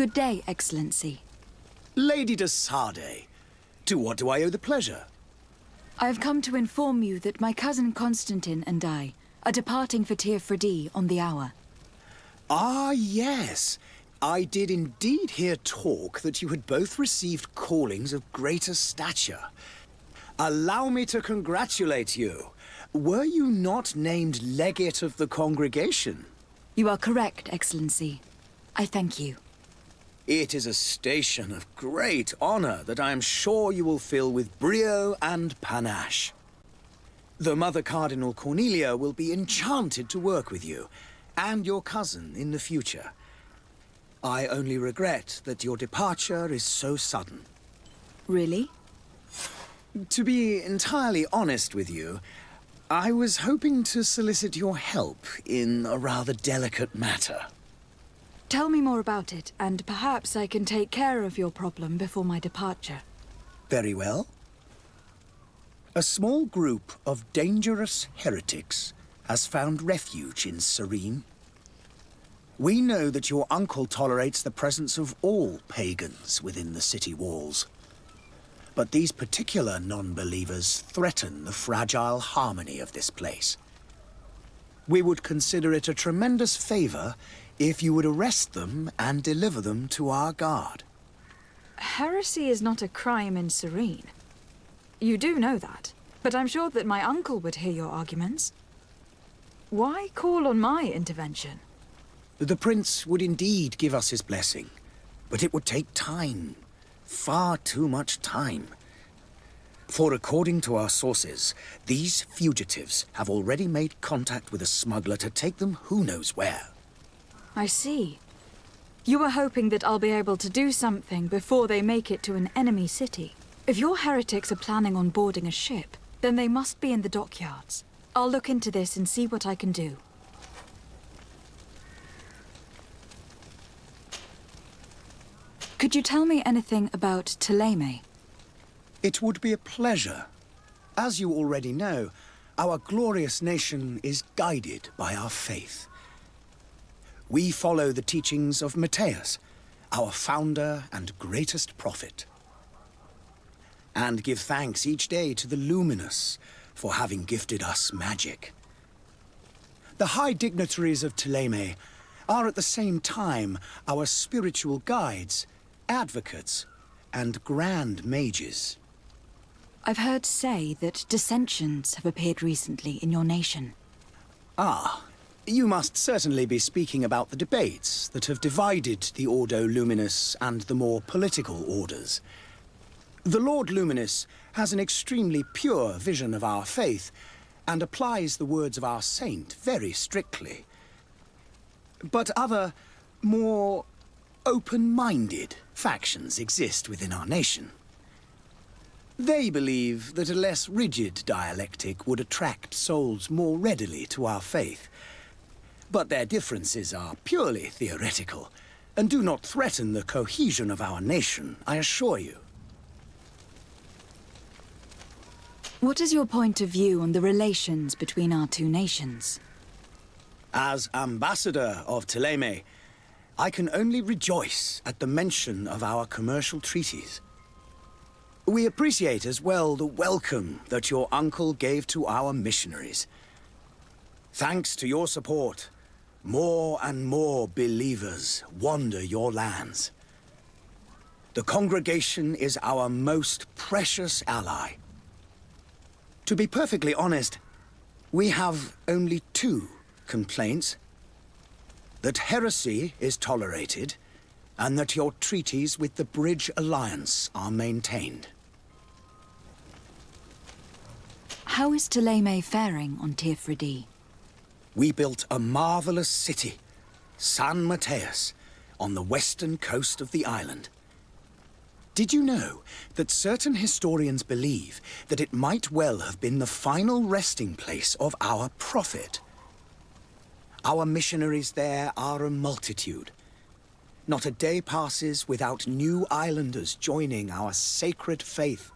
Good day, Excellency. Lady de Sardet, to what do I owe the pleasure? I have come to inform you that my cousin Constantine and I are departing for Tir Freddy on the hour. Ah, yes. I did indeed hear talk that you had both received callings of greater stature. Allow me to congratulate you. Were you not named legate of the congregation? You are correct, Excellency. I thank you. It is a station of great honor that I am sure you will fill with brio and panache. The Mother Cardinal Cornelia will be enchanted to work with you, and your cousin in the future. I only regret that your departure is so sudden. Really? To be entirely honest with you, I was hoping to solicit your help in a rather delicate matter. Tell me more about it, and perhaps I can take care of your problem before my departure. Very well. A small group of dangerous heretics has found refuge in Serene. We know that your uncle tolerates the presence of all pagans within the city walls. But these particular non-believers threaten the fragile harmony of this place. We would consider it a tremendous favor if you would arrest them and deliver them to our guard. Heresy is not a crime in Serene. You do know that, but I'm sure that my uncle would hear your arguments. Why call on my intervention? The prince would indeed give us his blessing, but it would take time. Far too much time. For according to our sources, these fugitives have already made contact with a smuggler to take them who knows where. I see. You were hoping that I'll be able to do something before they make it to an enemy city. If your heretics are planning on boarding a ship, then they must be in the dockyards. I'll look into this and see what I can do. Could you tell me anything about Ptolemy? It would be a pleasure. As you already know, our glorious nation is guided by our faith. We follow the teachings of Matthias, our founder and greatest prophet, and give thanks each day to the Luminous for having gifted us magic. The high dignitaries of Ptolemy are at the same time our spiritual guides, advocates, and grand mages. I've heard say that dissensions have appeared recently in your nation. Ah, you must certainly be speaking about the debates that have divided the Ordo Luminis and the more political orders. The Lord Luminous has an extremely pure vision of our faith and applies the words of our saint very strictly. But other, more open-minded factions exist within our nation. They believe that a less rigid dialectic would attract souls more readily to our faith. But their differences are purely theoretical, and do not threaten the cohesion of our nation, I assure you. What is your point of view on the relations between our two nations? As ambassador of Ptolemy, I can only rejoice at the mention of our commercial treaties. We appreciate as well the welcome that your uncle gave to our missionaries. Thanks to your support, more and more believers wander your lands. The congregation is our most precious ally. To be perfectly honest, we have only two complaints: that heresy is tolerated, and that your treaties with the Bridge Alliance are maintained. How is Ptolemy faring on Tir Freddy? We built a marvelous city, San Matthias, on the western coast of the island. Did you know that certain historians believe that it might well have been the final resting place of our prophet? Our missionaries there are a multitude. Not a day passes without new islanders joining our sacred faith.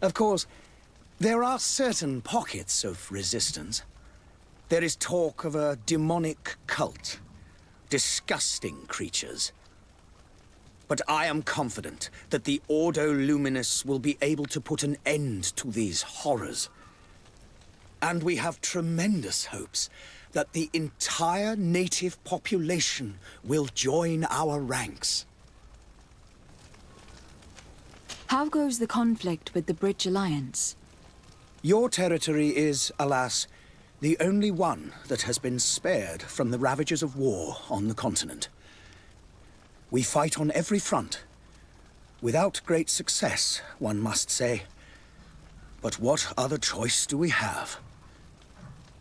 Of course, there are certain pockets of resistance. There is talk of a demonic cult, disgusting creatures, But I am confident that the Ordo Luminous will be able to put an end to these horrors. And we have tremendous hopes that the entire native population will join our ranks. How goes the conflict with the Bridge Alliance? Your territory is, alas, the only one that has been spared from the ravages of war on the continent. We fight on every front. Without great success, one must say. But what other choice do we have?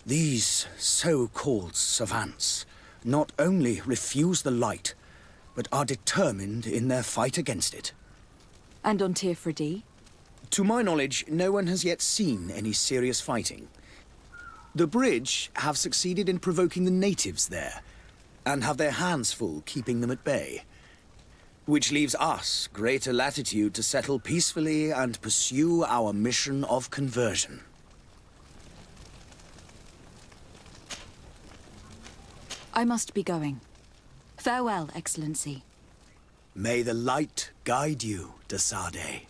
These so-called savants not only refuse the light, but are determined in their fight against it. And on Tirfredi? To my knowledge, no one has yet seen any serious fighting. The Bridge have succeeded in provoking the natives there, and have their hands full keeping them at bay. Which leaves us greater latitude to settle peacefully and pursue our mission of conversion. I must be going. Farewell, Excellency. May the light guide you, de Sade.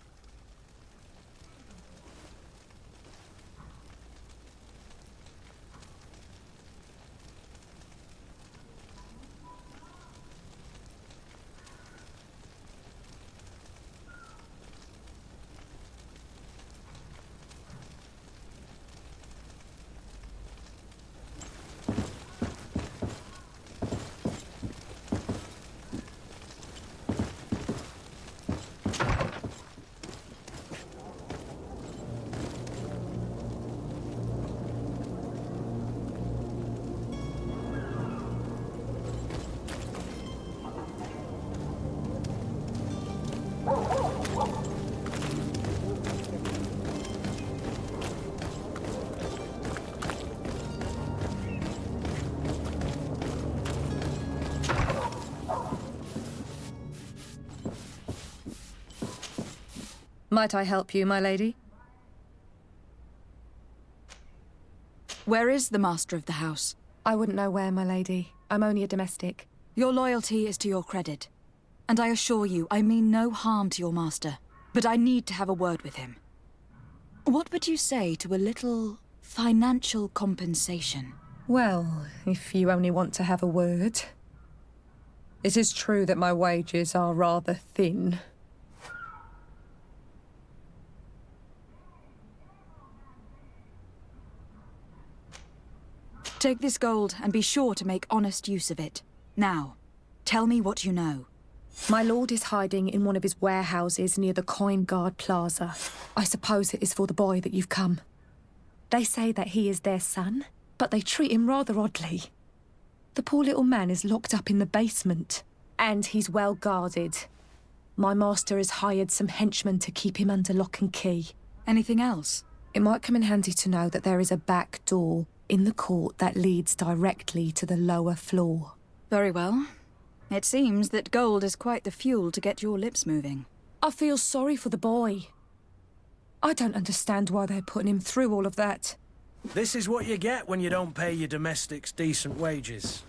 Might I help you, my lady? Where is the master of the house? I wouldn't know where, my lady. I'm only a domestic. Your loyalty is to your credit. And I assure you, I mean no harm to your master. But I need to have a word with him. What would you say to a little financial compensation? Well, if you only want to have a word. It is true that my wages are rather thin. Take this gold and be sure to make honest use of it. Now, tell me what you know. My lord is hiding in one of his warehouses near the Coin Guard Plaza. I suppose it is for the boy that you've come. They say that he is their son, but they treat him rather oddly. The poor little man is locked up in the basement, and he's well guarded. My master has hired some henchmen to keep him under lock and key. Anything else? It might come in handy to know that there is a back door in the court that leads directly to the lower floor. Very well. It seems that gold is quite the fuel to get your lips moving. I feel sorry for the boy. I don't understand why they're putting him through all of that. This is what you get when you don't pay your domestics decent wages.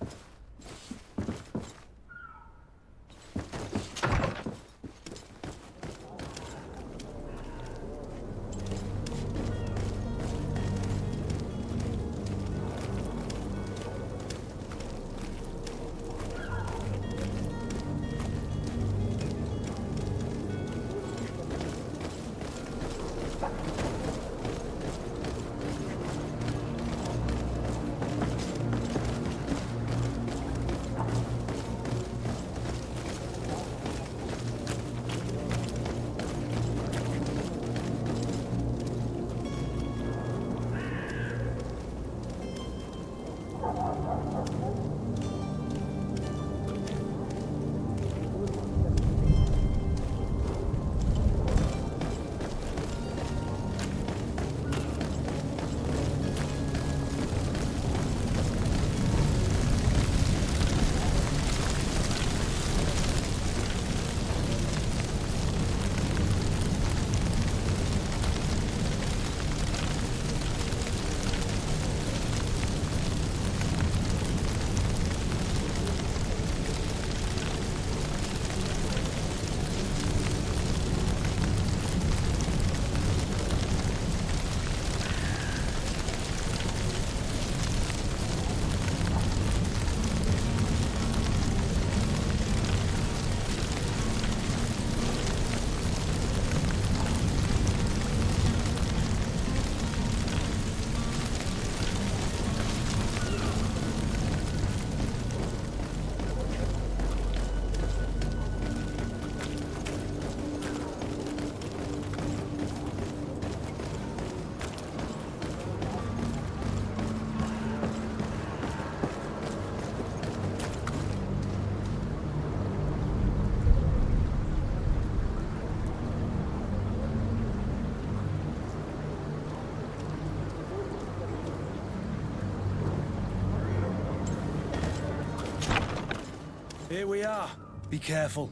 Here we are. Be careful.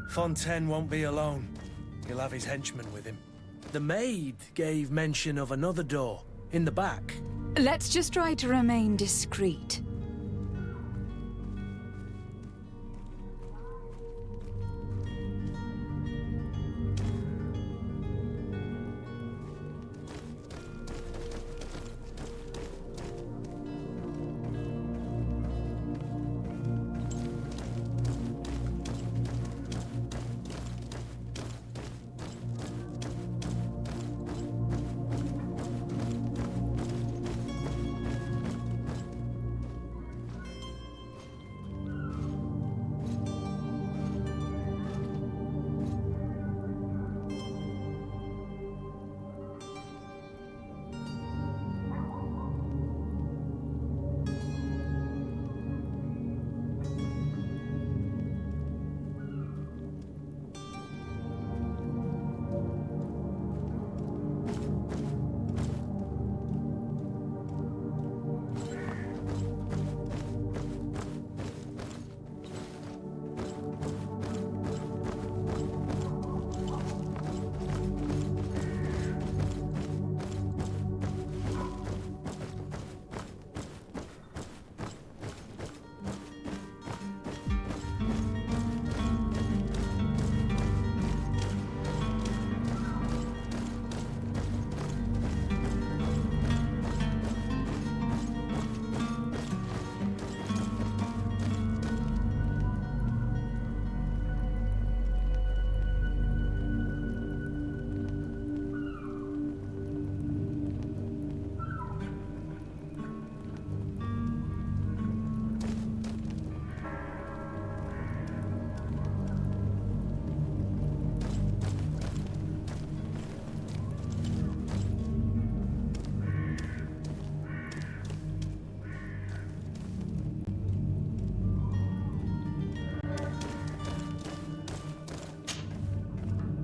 Fontaine won't be alone. He'll have his henchmen with him. The maid gave mention of another door, in the back. Let's just try to remain discreet.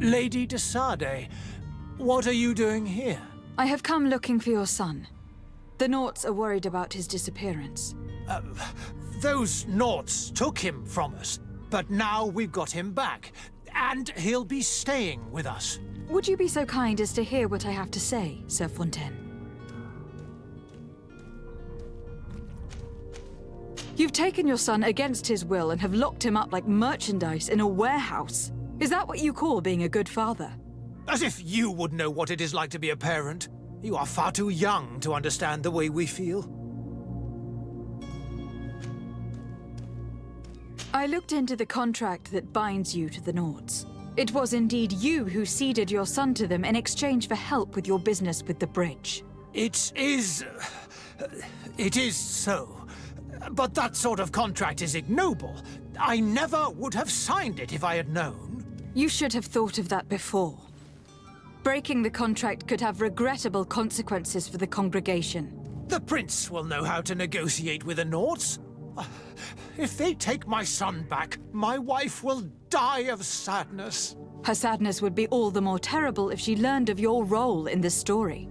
Lady de Sade, what are you doing here? I have come looking for your son. The Naughts are worried about his disappearance. Those Naughts took him from us, but now we've got him back, and he'll be staying with us. Would you be so kind as to hear what I have to say, Sir Fontaine? You've taken your son against his will and have locked him up like merchandise in a warehouse. Is that what you call being a good father? As if you would know what it is like to be a parent. You are far too young to understand the way we feel. I looked into the contract that binds you to the Naughts. It was indeed you who ceded your son to them in exchange for help with your business with the bridge. It is so. But that sort of contract is ignoble. I never would have signed it if I had known. You should have thought of that before. Breaking the contract could have regrettable consequences for the congregation. The prince will know how to negotiate with the Naughts. If they take my son back, my wife will die of sadness. Her sadness would be all the more terrible if she learned of your role in this story.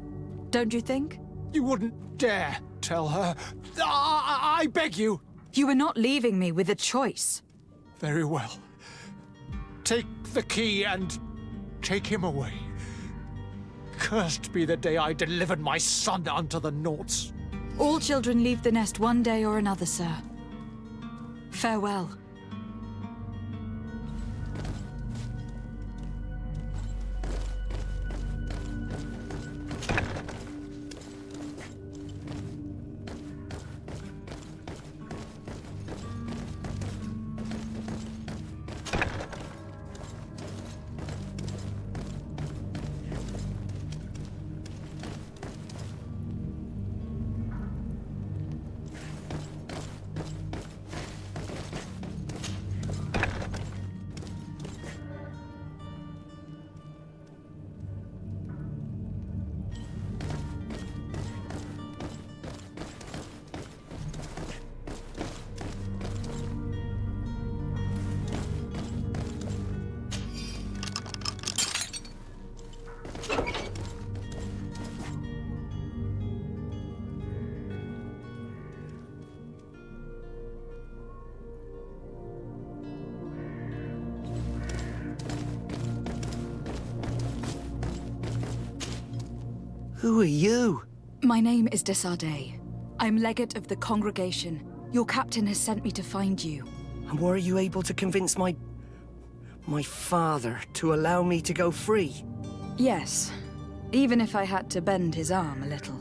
Don't you think? You wouldn't dare tell her. I beg you. You were not leaving me with a choice. Very well. Take the key and take him away. Cursed be the day I delivered my son unto the Naughts. All children leave the nest one day or another, sir. Farewell. Who are you? My name is Desardet. I'm legate of the congregation. Your captain has sent me to find you. And were you able to convince my father to allow me to go free? Yes, even if I had to bend his arm a little.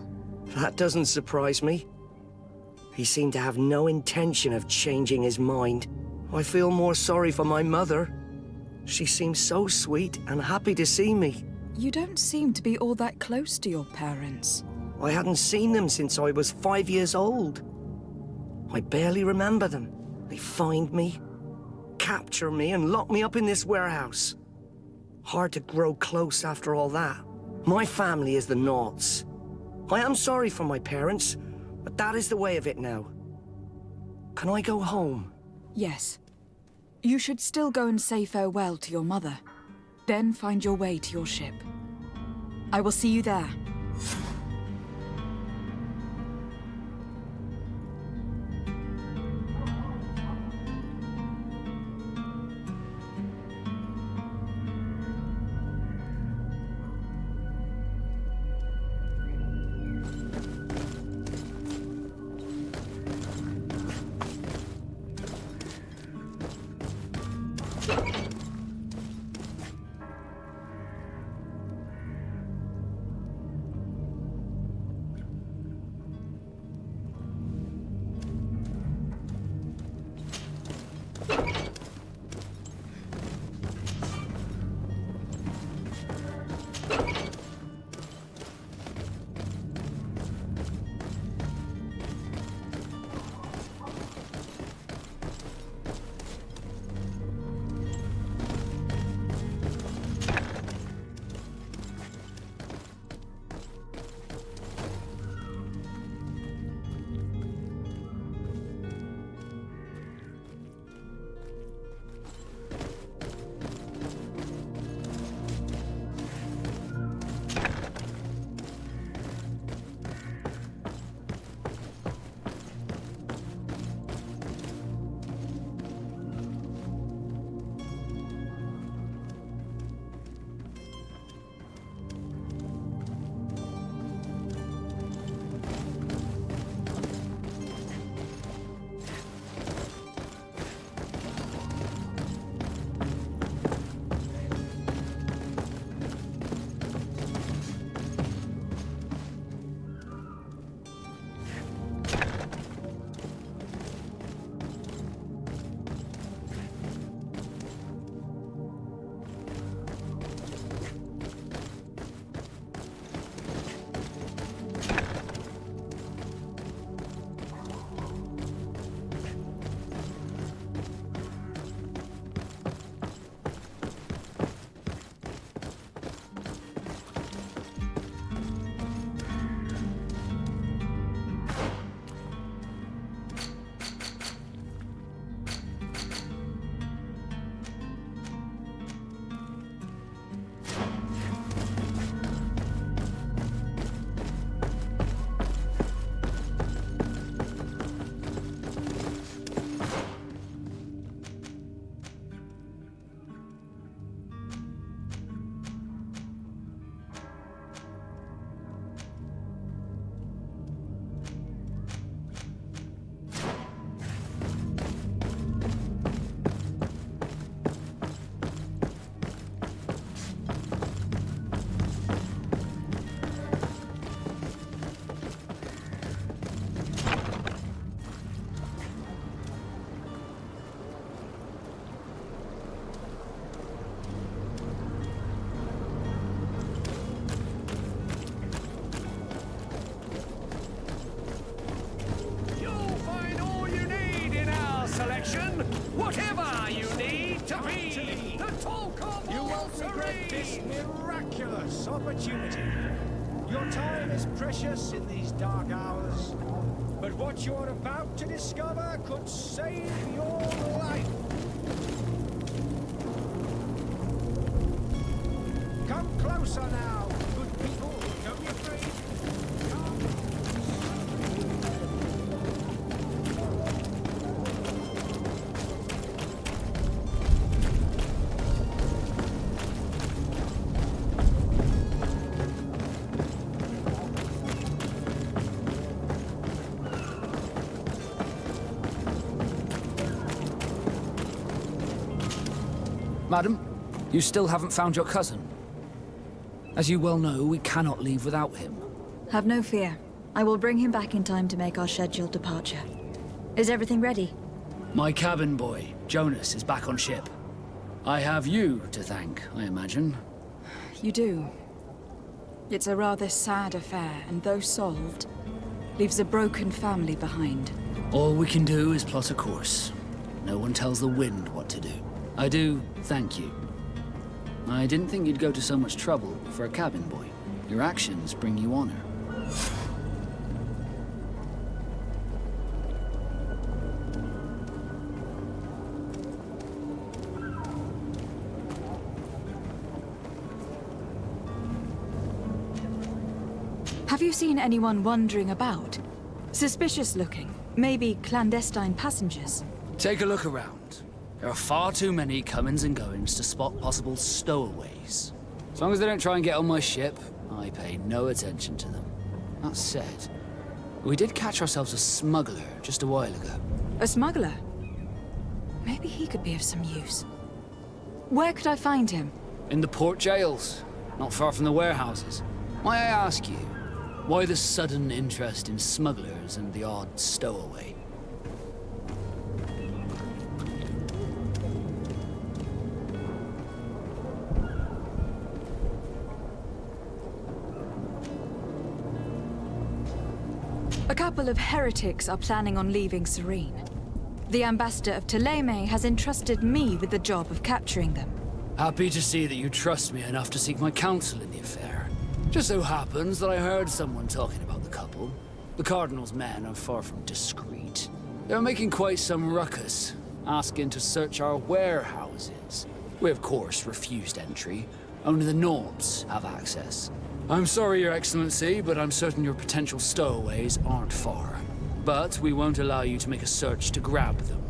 That doesn't surprise me. He seemed to have no intention of changing his mind. I feel more sorry for my mother. She seems so sweet and happy to see me. You don't seem to be all that close to your parents. I hadn't seen them since I was 5 years old. I barely remember them. They find me, capture me, and lock me up in this warehouse. Hard to grow close after all that. My family is the Naughts. I am sorry for my parents, but that is the way of it now. Can I go home? Yes. You should still go and say farewell to your mother. Then find your way to your ship. I will see you there. Whatever you need to be the talk of You all won't regret this Serene. miraculous opportunity. Your time is precious in these dark hours, but what you're about to discover could save your life. Come closer now, good people. Don't be afraid. Come. Madam, you still haven't found your cousin. As you well know, we cannot leave without him. Have no fear. I will bring him back in time to make our scheduled departure. Is everything ready? My cabin boy, Jonas, is back on ship. I have you to thank, I imagine. You do. It's a rather sad affair, and though solved, leaves a broken family behind. All we can do is plot a course. No one tells the wind what to do. I do thank you. I didn't think you'd go to so much trouble for a cabin boy. Your actions bring you honor. Have you seen anyone wandering about? Suspicious looking. Maybe clandestine passengers. Take a look around. There are far too many comings and goings to spot possible stowaways. As long as they don't try and get on my ship, I pay no attention to them. That said, we did catch ourselves a smuggler just a while ago. A smuggler? Maybe he could be of some use. Where could I find him? In the port jails, not far from the warehouses. May I ask you, why the sudden interest in smugglers and the odd stowaway? A couple of heretics are planning on leaving Serene. The ambassador of Thélème has entrusted me with the job of capturing them. Happy to see that you trust me enough to seek my counsel in the affair. Just so happens that I heard someone talking about the couple. The Cardinal's men are far from discreet. They're making quite some ruckus, asking to search our warehouses. We of course refused entry. Only the Norbs have access. I'm sorry, Your Excellency, but I'm certain your potential stowaways aren't far. But we won't allow you to make a search to grab them.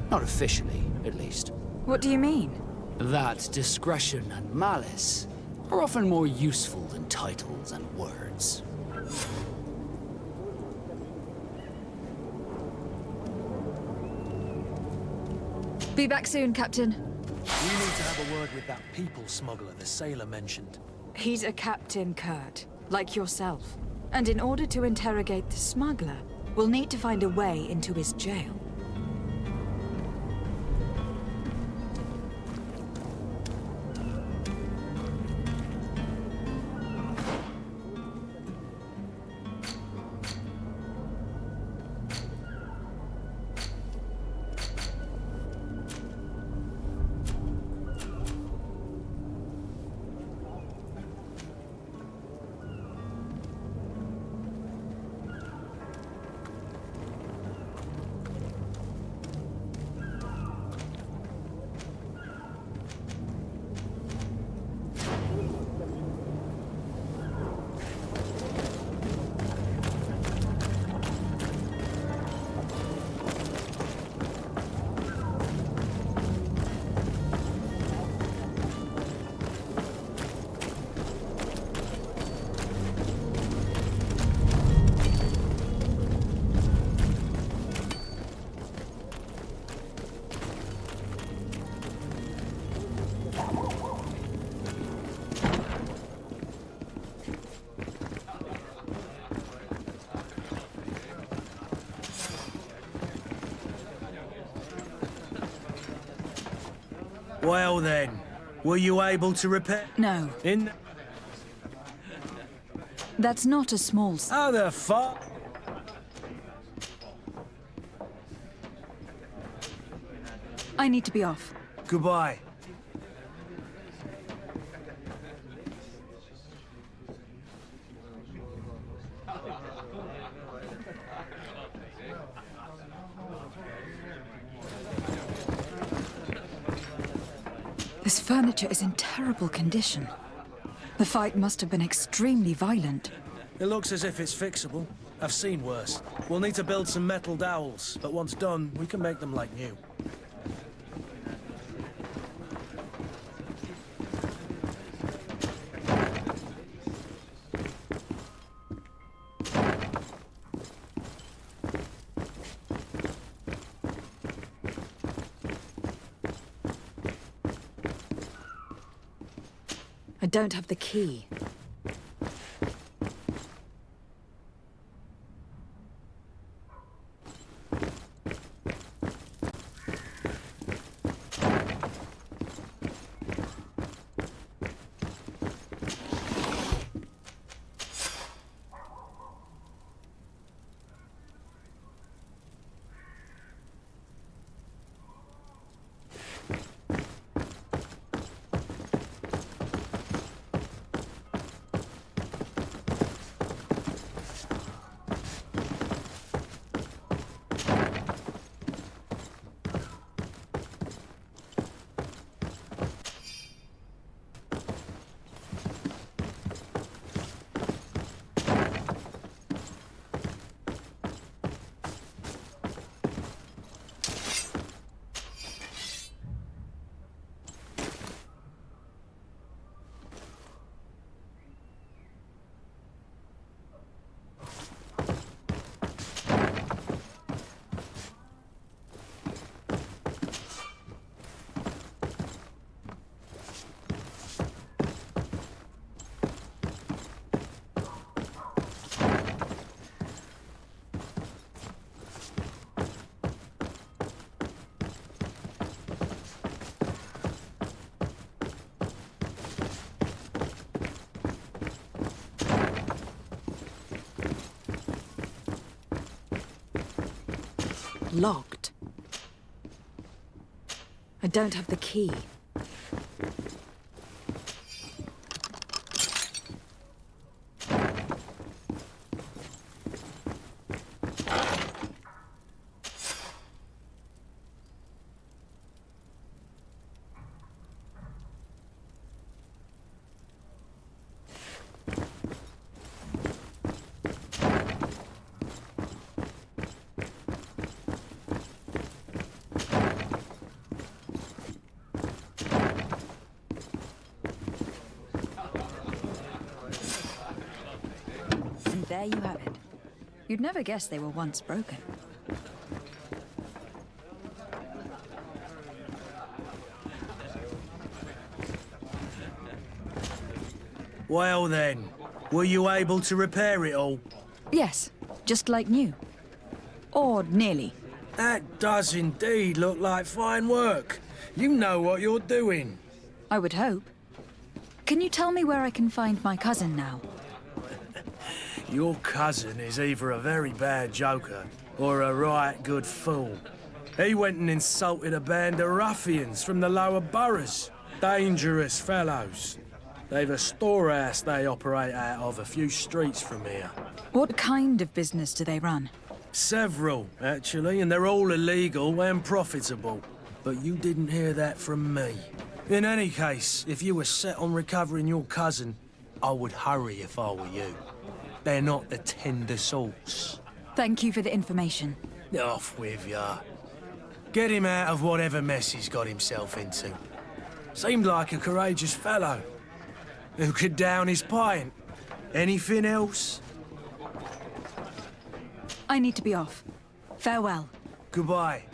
Not officially, at least. What do you mean? That discretion and malice are often more useful than titles and words. Be back soon, Captain. We need to have a word with that people smuggler the sailor mentioned. He's a captain, Kurt, like yourself. And in order to interrogate the smuggler, we'll need to find a way into his jail. Well then, were you able to repair? No, In that's not a small... how the fuck? I need to be off. Goodbye. This furniture is in terrible condition. The fight must have been extremely violent. It looks as if it's fixable. I've seen worse. We'll need to build some metal dowels, but once done, we can make them like new. I don't have the key. Locked. I don't have the key. There you have it. You'd never guess they were once broken. Well then, were you able to repair it all? Yes, just like new. Or nearly. That does indeed look like fine work. You know what you're doing. I would hope. Can you tell me where I can find my cousin now? Your cousin is either a very bad joker or a right good fool. He went and insulted a band of ruffians from the lower boroughs. Dangerous fellows. They've a storehouse they operate out of a few streets from here. What kind of business do they run? Several, actually, and they're all illegal and profitable. But you didn't hear that from me. In any case, if you were set on recovering your cousin, I would hurry if I were you. They're not the tender sorts. Thank you for the information. Off with ya. Get him out of whatever mess he's got himself into. Seemed like a courageous fellow. Who could down his pint. Anything else? I need to be off. Farewell. Goodbye.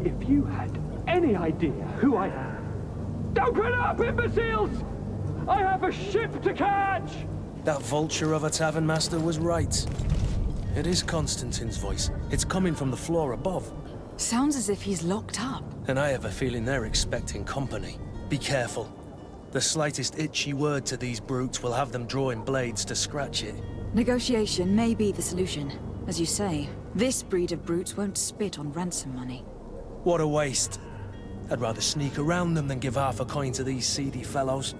If you had any idea who I am... Don't run up, imbeciles! I have a ship to catch! That vulture of a tavern master was right. It is Constantine's voice. It's coming from the floor above. Sounds as if he's locked up. And I have a feeling they're expecting company. Be careful. The slightest itchy word to these brutes will have them drawing blades to scratch it. Negotiation may be the solution. As you say, this breed of brutes won't spit on ransom money. What a waste. I'd rather sneak around them than give half a coin to these seedy fellows.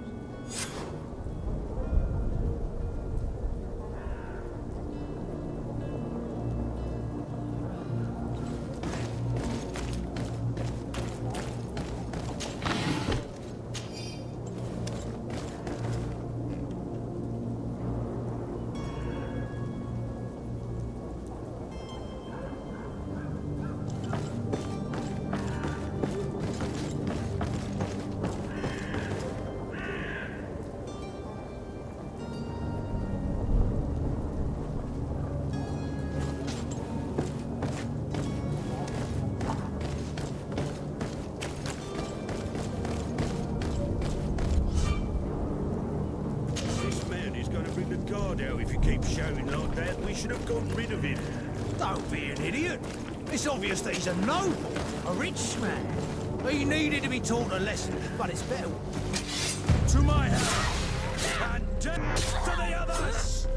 showing like that, we should have gotten rid of him. Don't be an idiot. It's obvious that he's a noble, a rich man. He needed to be taught a lesson, but it's better. To my house, and death to the others!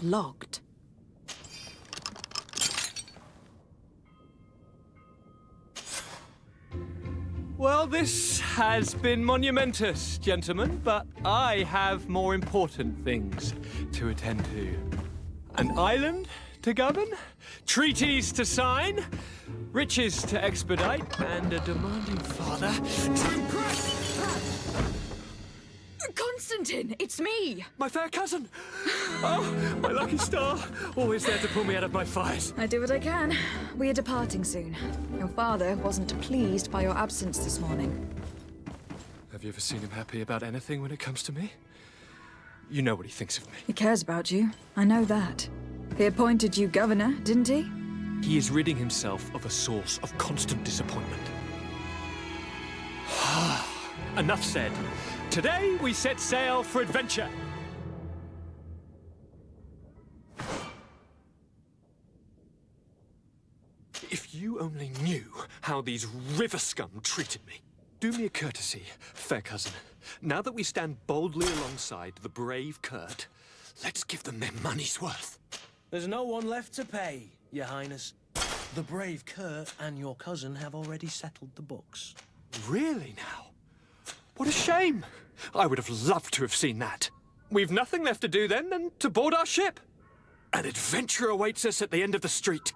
Locked. Well, this has been monumentous, gentlemen, but I have more important things to attend to. An island to govern, treaties to sign, riches to expedite, and a demanding father to impress. Constantine, it's me! My fair cousin! Oh, my lucky star! Always there to pull me out of my fires. I do what I can. We are departing soon. Your father wasn't pleased by your absence this morning. Have you ever seen him happy about anything when it comes to me? You know what he thinks of me. He cares about you. I know that. He appointed you governor, didn't he? He is ridding himself of a source of constant disappointment. Enough said. Today we set sail for adventure. If you only knew how these river scum treated me. Do me a courtesy, fair cousin. Now that we stand boldly alongside the brave Kurt, let's give them their money's worth. There's no one left to pay, Your Highness. The brave Kurt and your cousin have already settled the books. Really now? What a shame! I would have loved to have seen that. We've nothing left to do then than to board our ship. An adventure awaits us at the end of the street.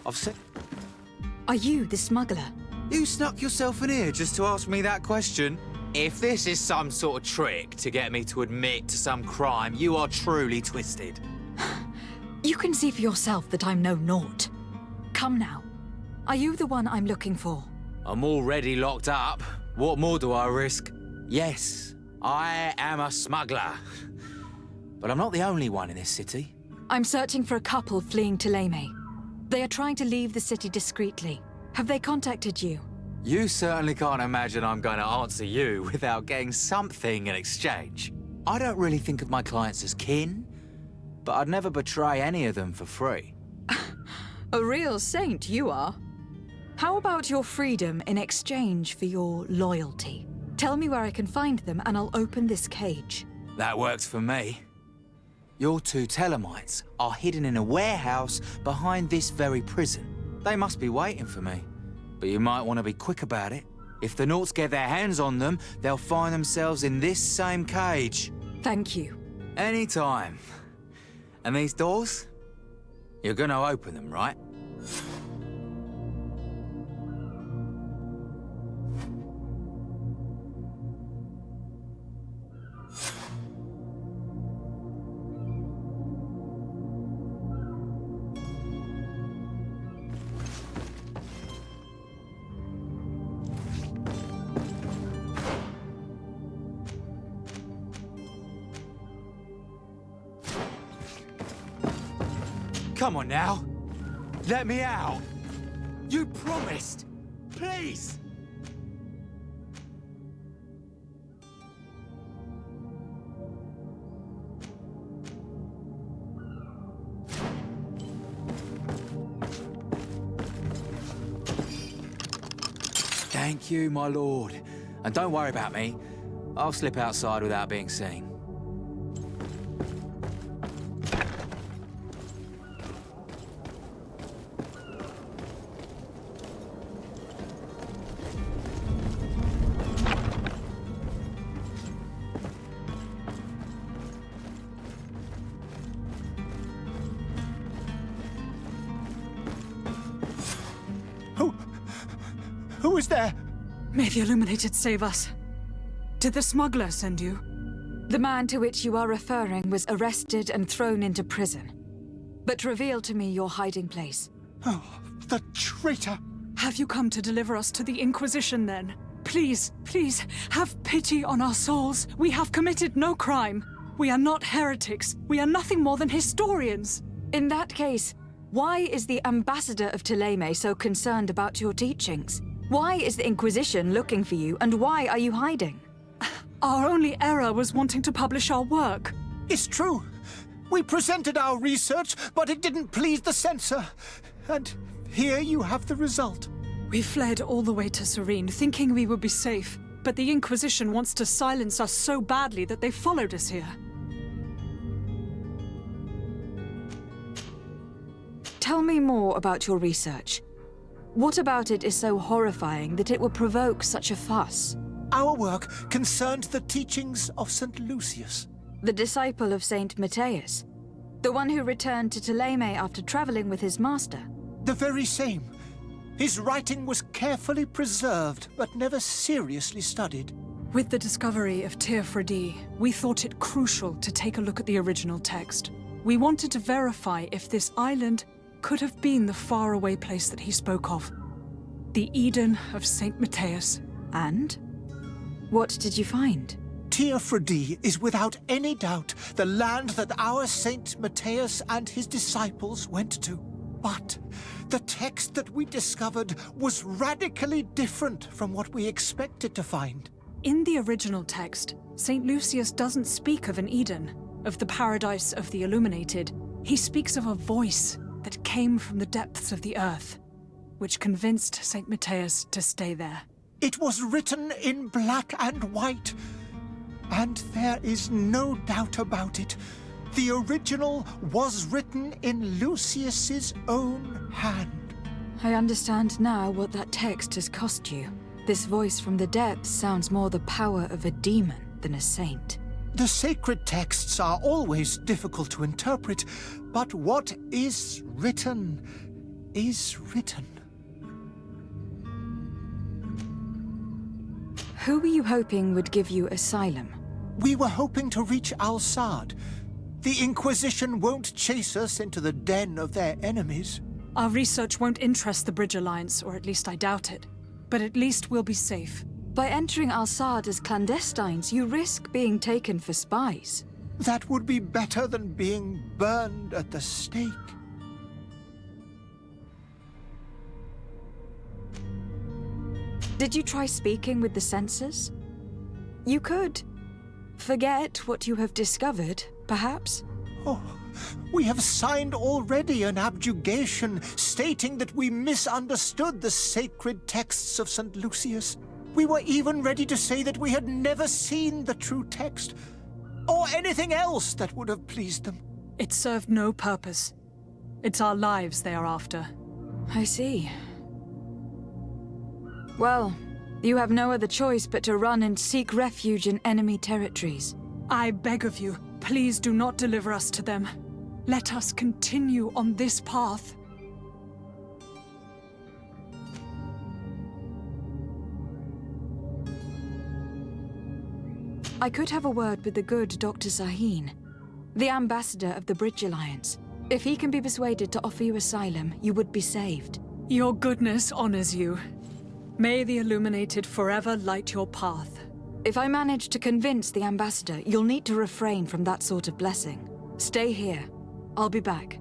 I've said... Are you the smuggler? You snuck yourself in here just to ask me that question? If this is some sort of trick to get me to admit to some crime, you are truly twisted. You can see for yourself that I'm no naught. Come now. Are you the one I'm looking for? I'm already locked up. What more do I risk? Yes, I am a smuggler. But I'm not the only one in this city. I'm searching for a couple fleeing Thélème. They are trying to leave the city discreetly. Have they contacted you? You certainly can't imagine I'm going to answer you without getting something in exchange. I don't really think of my clients as kin, but I'd never betray any of them for free. A real saint you are. How about your freedom in exchange for your loyalty? Tell me where I can find them and I'll open this cage. That works for me. Your two Telemites are hidden in a warehouse behind this very prison. They must be waiting for me. But you might want to be quick about it. If the Nauts get their hands on them, they'll find themselves in this same cage. Thank you. Anytime. And these doors? You're gonna open them, right? Come on now. Let me out. You promised. Please. Thank you, my lord. And don't worry about me. I'll slip outside without being seen. Who is there? May the Illuminated save us. Did the smuggler send you? The man to which you are referring was arrested and thrown into prison. But reveal to me your hiding place. Oh, the traitor! Have you come to deliver us to the Inquisition, then? Please, please, have pity on our souls. We have committed no crime. We are not heretics. We are nothing more than historians. In that case, why is the ambassador of Thélème so concerned about your teachings? Why is the Inquisition looking for you, and why are you hiding? Our only error was wanting to publish our work. It's true. We presented our research, but it didn't please the censor. And here you have the result. We fled all the way to Serene, thinking we would be safe. But the Inquisition wants to silence us so badly that they followed us here. Tell me more about your research. What about it is so horrifying that it will provoke such a fuss? Our work concerned the teachings of St. Lucius. The disciple of Saint Matthias? The one who returned to Thélème after traveling with his master? The very same. His writing was carefully preserved, but never seriously studied. With the discovery of Teofredi, we thought it crucial to take a look at the original text. We wanted to verify if this island could have been the faraway place that he spoke of. The Eden of Saint Matthias. And? What did you find? Teofredi is without any doubt the land that our Saint Matthias and his disciples went to. But the text that we discovered was radically different from what we expected to find. In the original text, St. Lucius doesn't speak of an Eden, of the paradise of the Illuminated. He speaks of a voice that came from the depths of the earth, which convinced St. Matthias to stay there. It was written in black and white, and there is no doubt about it. The original was written in Lucius's own hand. I understand now what that text has cost you. This voice from the depths sounds more the power of a demon than a saint. The sacred texts are always difficult to interpret, but what is written is written. Who were you hoping would give you asylum? We were hoping to reach Al-Sad. The Inquisition won't chase us into the den of their enemies. Our research won't interest the Bridge Alliance, or at least I doubt it. But at least we'll be safe. By entering Al-Sad as clandestines, you risk being taken for spies. That would be better than being burned at the stake. Did you try speaking with the censors? You could forget what you have discovered, perhaps? Oh, we have signed already an abjugation stating that we misunderstood the sacred texts of St. Lucius. We were even ready to say that we had never seen the true text. or anything else that would have pleased them. It served no purpose. It's our lives they are after. I see. Well, you have no other choice but to run and seek refuge in enemy territories. I beg of you, please do not deliver us to them. Let us continue on this path. I could have a word with the good Dr. Sahin, the ambassador of the Bridge Alliance. If he can be persuaded to offer you asylum, you would be saved. Your goodness honors you. May the Illuminated forever light your path. If I manage to convince the ambassador, you'll need to refrain from that sort of blessing. Stay here. I'll be back.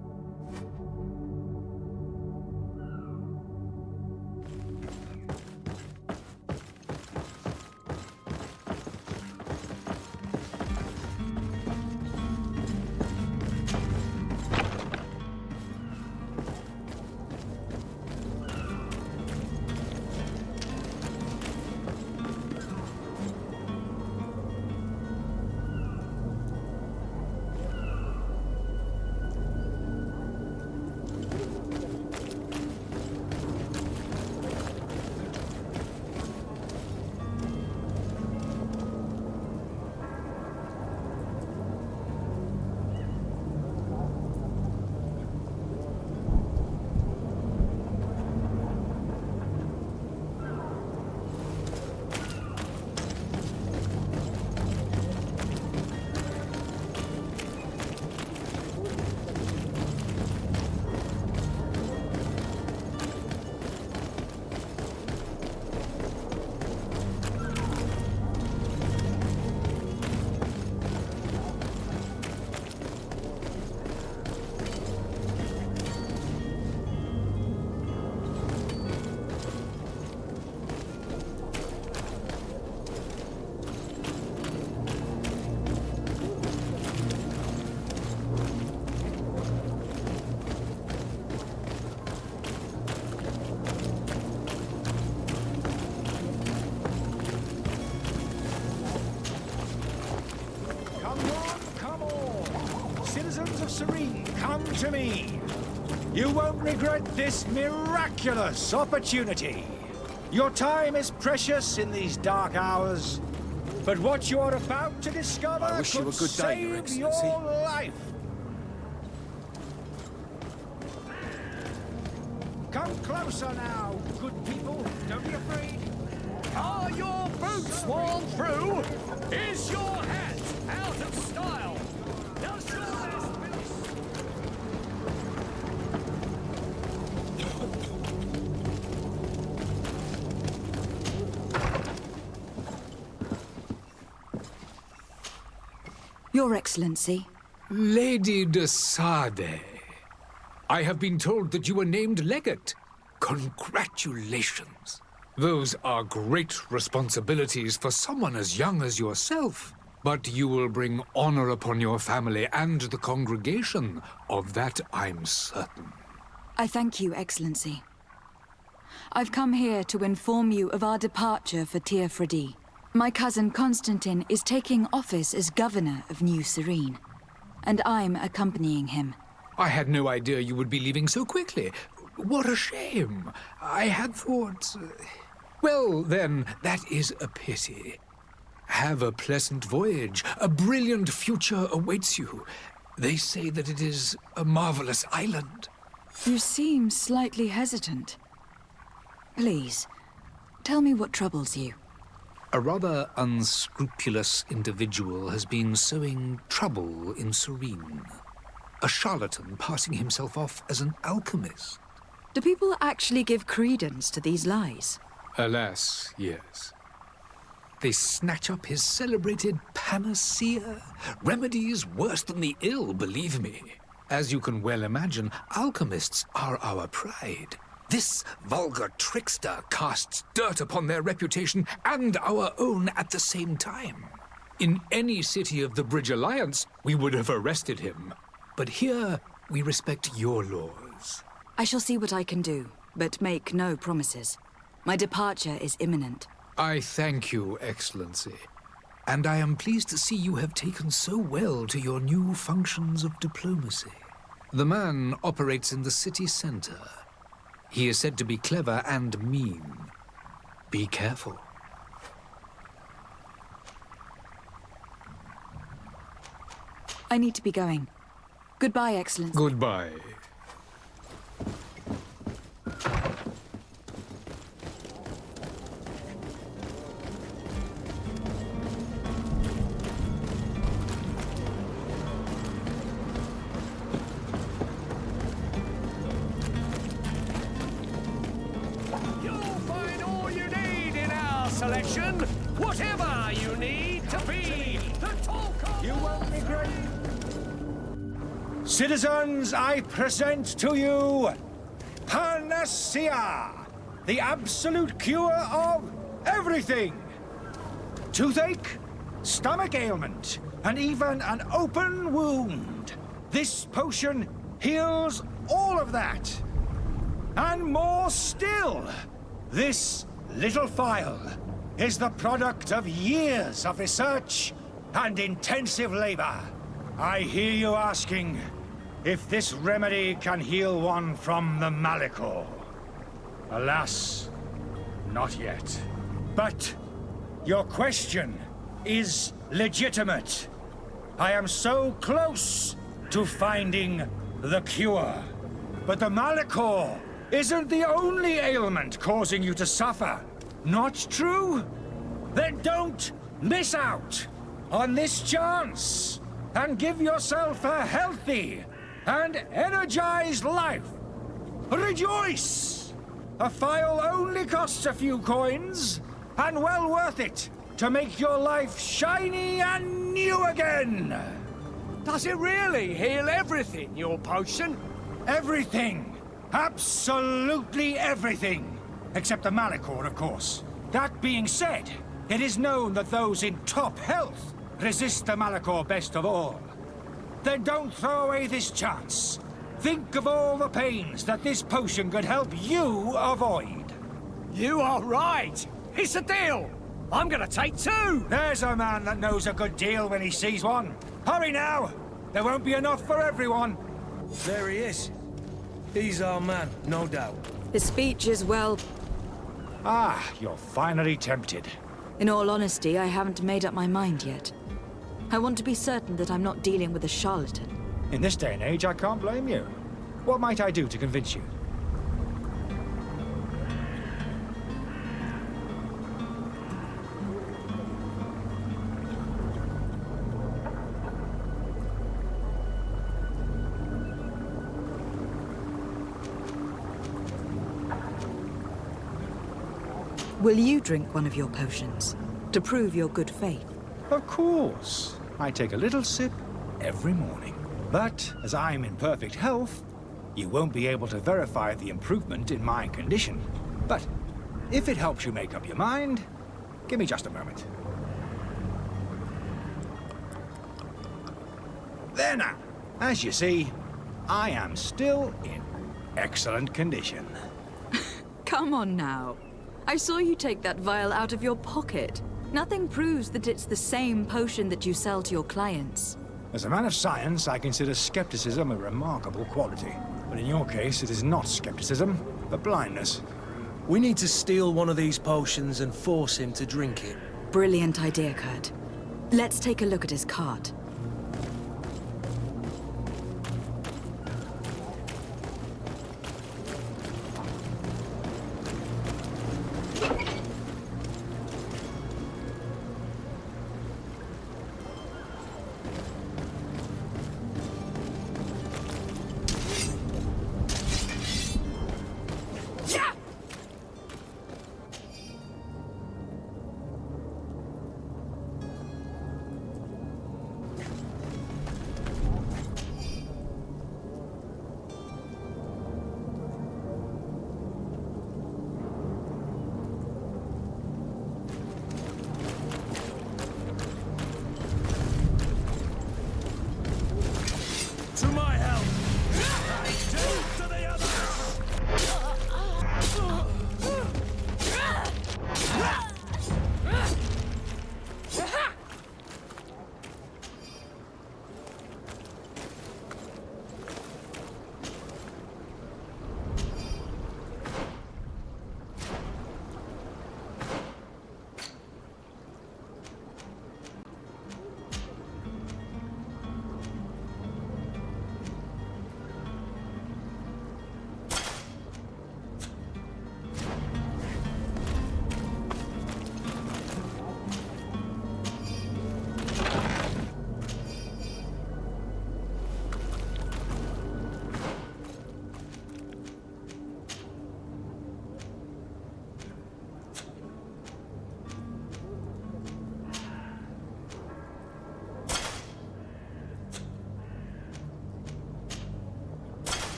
Citizens of Serene, come to me. You won't regret this miraculous opportunity. Your time is precious in these dark hours, but what you are about to discover I wish you could a good day, Your save your Excellency. life. Come closer now, good people. Don't be afraid. Are your boots worn through? Is your hat out of style? Does your last bit... Your Excellency. Lady de Sade, I have been told that you were named legate. Congratulations. Those are great responsibilities for someone as young as yourself. But you will bring honor upon your family and the congregation. Of that I'm certain. I thank you, Excellency. I've come here to inform you of our departure for Teofredi. My cousin Constantine is taking office as governor of New Serene, and I'm accompanying him. I had no idea you would be leaving so quickly. What a shame. I had thought... Well, then, that is a pity. Have a pleasant voyage. A brilliant future awaits you. They say that it is a marvelous island. You seem slightly hesitant. Please, tell me what troubles you. A rather unscrupulous individual has been sowing trouble in Serene. A charlatan passing himself off as an alchemist. Do people actually give credence to these lies? Alas, yes. They snatch up his celebrated panacea. Remedies worse than the ill, believe me. As you can well imagine, alchemists are our pride. This vulgar trickster casts dirt upon their reputation and our own at the same time. In any city of the Bridge Alliance, we would have arrested him. But here, we respect your laws. I shall see what I can do, but make no promises. My departure is imminent. I thank you, Excellency. and I am pleased to see you have taken so well to your new functions of diplomacy. The man operates in the city center. He is said to be clever and mean. Be careful. I need to be going. Goodbye, Excellency. Goodbye. You'll find all you need in our selection. Whatever you need to be. The talk of... You won't regret. Citizens, I present to you Panacea, the absolute cure of everything. Toothache, stomach ailment, and even an open wound. This potion heals all of that. And more still, this little phial is the product of years of research and intensive labor. I hear you asking if this remedy can heal one from the Malachor. Alas, not yet. But your question is legitimate. I am so close to finding the cure. But the Malachor isn't the only ailment causing you to suffer. Not true? Then don't miss out on this chance and give yourself a healthy and energized life. Rejoice! A phial only costs a few coins, and well worth it to make your life shiny and new again. Does it really heal everything, your potion? Everything. Absolutely everything. Except the Malachor, of course. That being said, it is known that those in top health resist the Malachor best of all. Then don't throw away this chance. Think of all the pains that this potion could help you avoid. You are right. It's a deal. I'm gonna take two. There's a man that knows a good deal when he sees one. Hurry now. There won't be enough for everyone. There he is. He's our man, no doubt. The speech is, well... Ah, you're finally tempted. In all honesty, I haven't made up my mind yet. I want to be certain that I'm not dealing with a charlatan. In this day and age, I can't blame you. What might I do to convince you? Will you drink one of your potions to prove your good faith? Of course. I take a little sip every morning. But as I'm in perfect health, you won't be able to verify the improvement in my condition. But if it helps you make up your mind, give me just a moment. There now. As you see, I am still in excellent condition. Come on now. I saw you take that vial out of your pocket. Nothing proves that it's the same potion that you sell to your clients. As a man of science, I consider skepticism a remarkable quality. But in your case, it is not skepticism, but blindness. We need to steal one of these potions and force him to drink it. Brilliant idea, Kurt. Let's take a look at his card.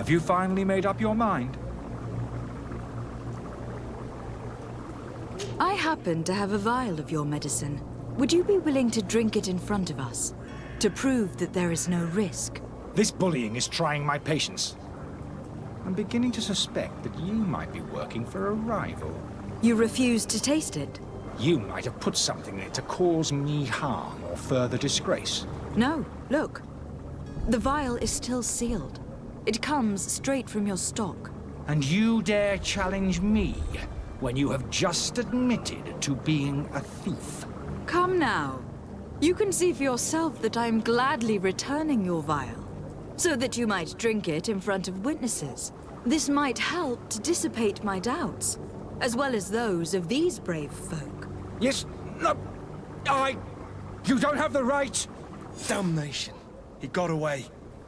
Have you finally made up your mind? I happen to have a vial of your medicine. Would you be willing to drink it in front of us? To prove that there is no risk? This bullying is trying my patience. I'm beginning to suspect that you might be working for a rival. You refuse to taste it? You might have put something in it to cause me harm or further disgrace. No, look. The vial is still sealed. It comes straight from your stock. And you dare challenge me when you have just admitted to being a thief? Come now. You can see for yourself that I am gladly returning your vial, so that you might drink it in front of witnesses. This might help to dissipate my doubts, as well as those of these brave folk. Yes, no, you don't have the right! Damnation. He got away.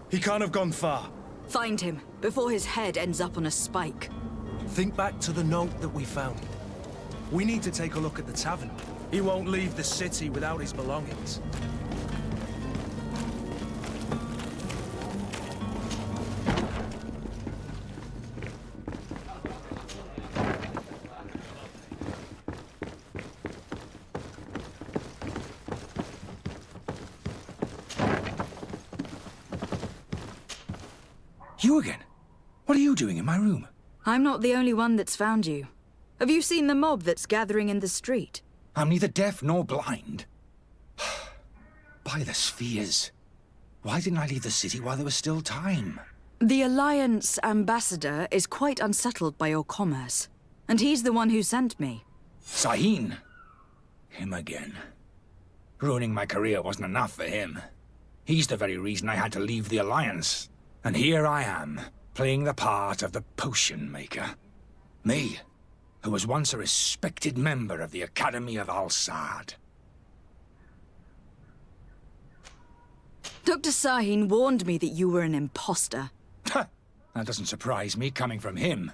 He can't have gone far. Find him, before his head ends up on a spike. Think back to the note that we found. We need to take a look at the tavern. He won't leave the city without his belongings. You again? What are you doing in my room? I'm not the only one that's found you. Have you seen the mob that's gathering in the street? I'm neither deaf nor blind. By the spheres. Why didn't I leave the city while there was still time? The Alliance ambassador is quite unsettled by your commerce, and he's the one who sent me. Sahin. Him again. Ruining my career wasn't enough for him. He's the very reason I had to leave the Alliance. And here I am, playing the part of the potion maker. Me, who was once a respected member of the Academy of Al-Saad. Dr. Sahin warned me that you were an imposter. That doesn't surprise me, coming from him.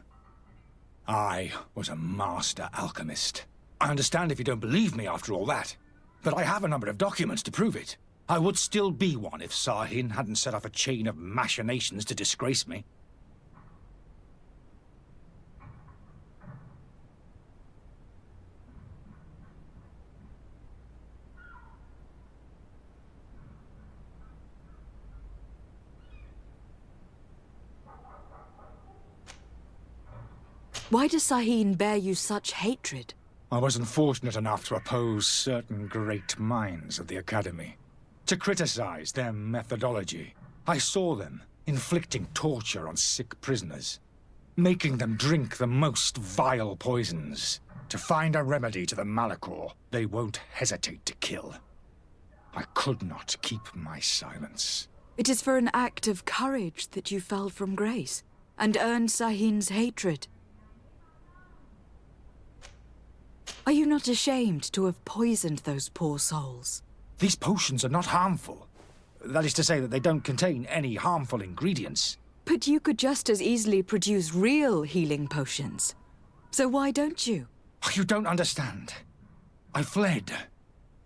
I was a master alchemist. I understand if you don't believe me after all that, but I have a number of documents to prove it. I would still be one if Sahin hadn't set off a chain of machinations to disgrace me. Why does Sahin bear you such hatred? I wasn't fortunate enough to oppose certain great minds of the Academy. To criticize their methodology. I saw them inflicting torture on sick prisoners, making them drink the most vile poisons. To find a remedy to the Malachor, they won't hesitate to kill. I could not keep my silence. It is for an act of courage that you fell from grace, and earned Sahin's hatred. Are you not ashamed to have poisoned those poor souls? These potions are not harmful. That is to say that they don't contain any harmful ingredients. But you could just as easily produce real healing potions. So why don't you? You don't understand. I fled,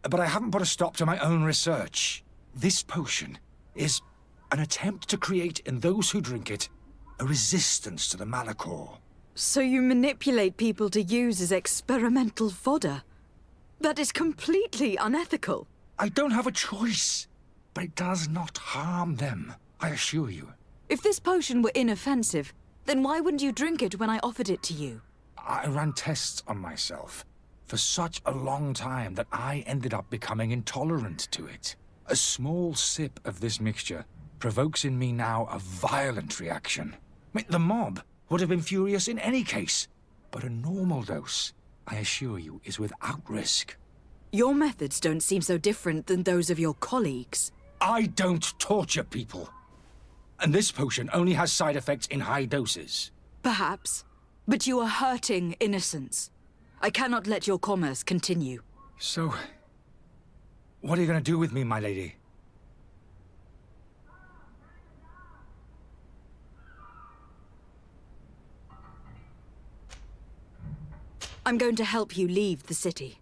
but I haven't put a stop to my own research. This potion is an attempt to create in those who drink it a resistance to the Malachor. So you manipulate people to use as experimental fodder? That is completely unethical. I don't have a choice, but it does not harm them, I assure you. If this potion were inoffensive, then why wouldn't you drink it when I offered it to you? I ran tests on myself for such a long time that I ended up becoming intolerant to it. A small sip of this mixture provokes in me now a violent reaction. The mob would have been furious in any case, but a normal dose, I assure you, is without risk. Your methods don't seem so different than those of your colleagues. I don't torture people. And this potion only has side effects in high doses. Perhaps. But you are hurting innocents. I cannot let your commerce continue. So, what are you going to do with me, my lady? I'm going to help you leave the city.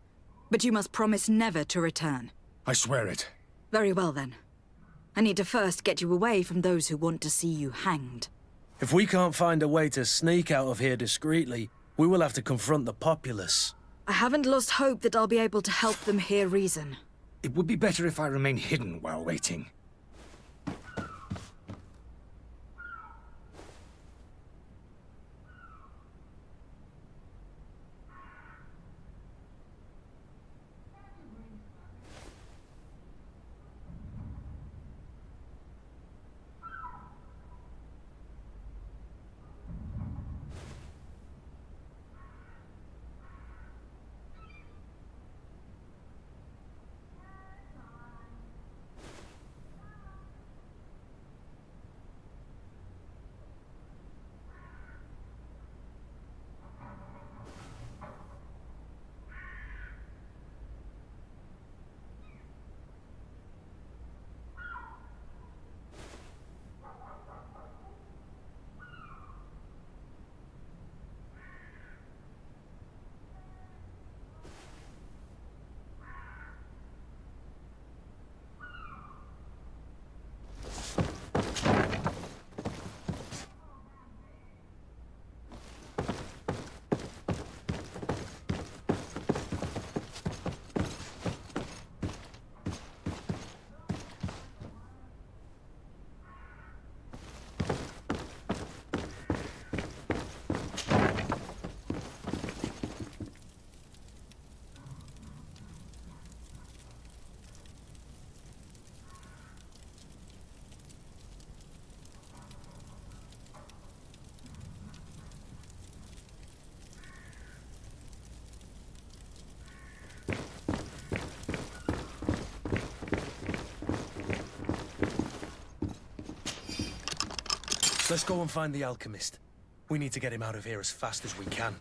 But you must promise never to return. I swear it. Very well, then. I need to first get you away from those who want to see you hanged. If we can't find a way to sneak out of here discreetly, we will have to confront the populace. I haven't lost hope that I'll be able to help them hear reason. It would be better if I remain hidden while waiting. Let's go and find the alchemist. We need to get him out of here as fast as we can.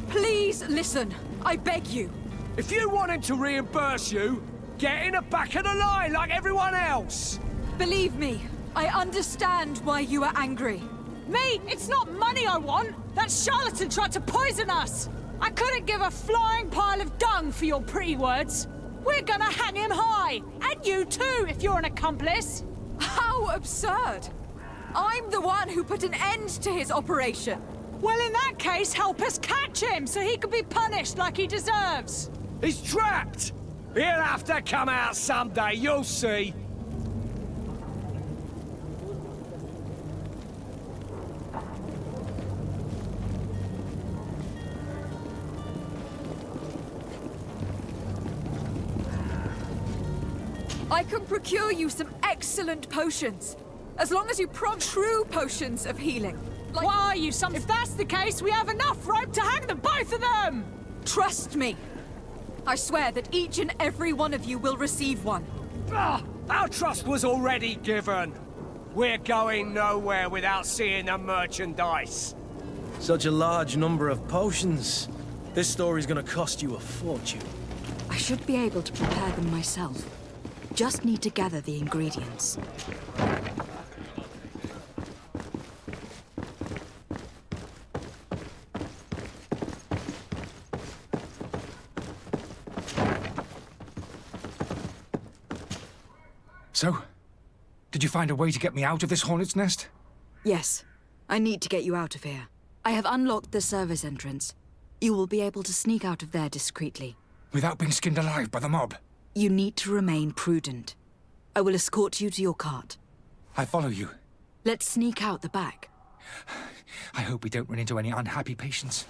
Please listen. I beg you. If you want him to reimburse you, get in the back of the line like everyone else! Believe me, I understand why you are angry. Me? It's not money I want! That charlatan tried to poison us! I couldn't give a flying pile of dung for your pretty words. We're gonna hang him high! And you too, if you're an accomplice! How absurd! I'm the one who put an end to his operation. Well, in that case, help us catch him so he can be punished like he deserves. He's trapped! He'll have to come out someday, you'll see! I can procure you some excellent potions. As long as you true potions of healing. Like... Why are you some... If that's the case, we have enough rope to hang the both of them! Trust me. I swear that each and every one of you will receive one. Our trust was already given. We're going nowhere without seeing the merchandise. Such a large number of potions. This story's gonna cost you a fortune. I should be able to prepare them myself. Just need to gather the ingredients. So, did you find a way to get me out of this hornet's nest? Yes. I need to get you out of here. I have unlocked the service entrance. You will be able to sneak out of there discreetly. Without being skinned alive by the mob? You need to remain prudent. I will escort you to your cart. I follow you. Let's sneak out the back. I hope we don't run into any unhappy patients.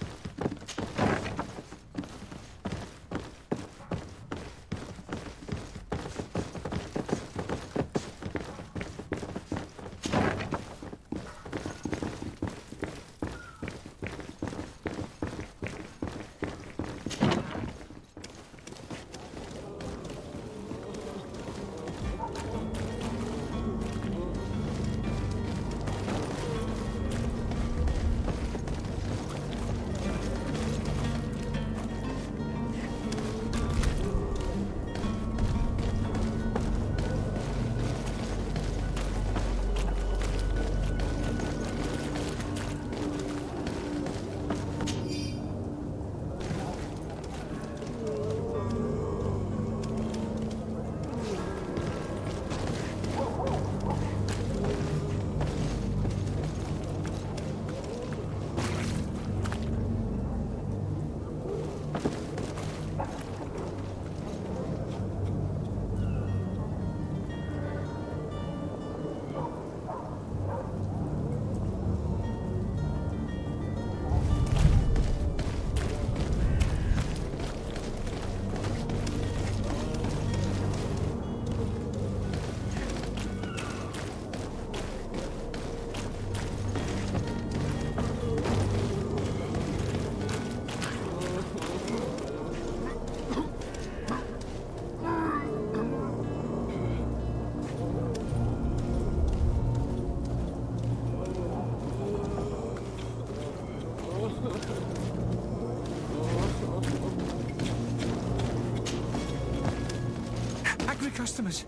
customers,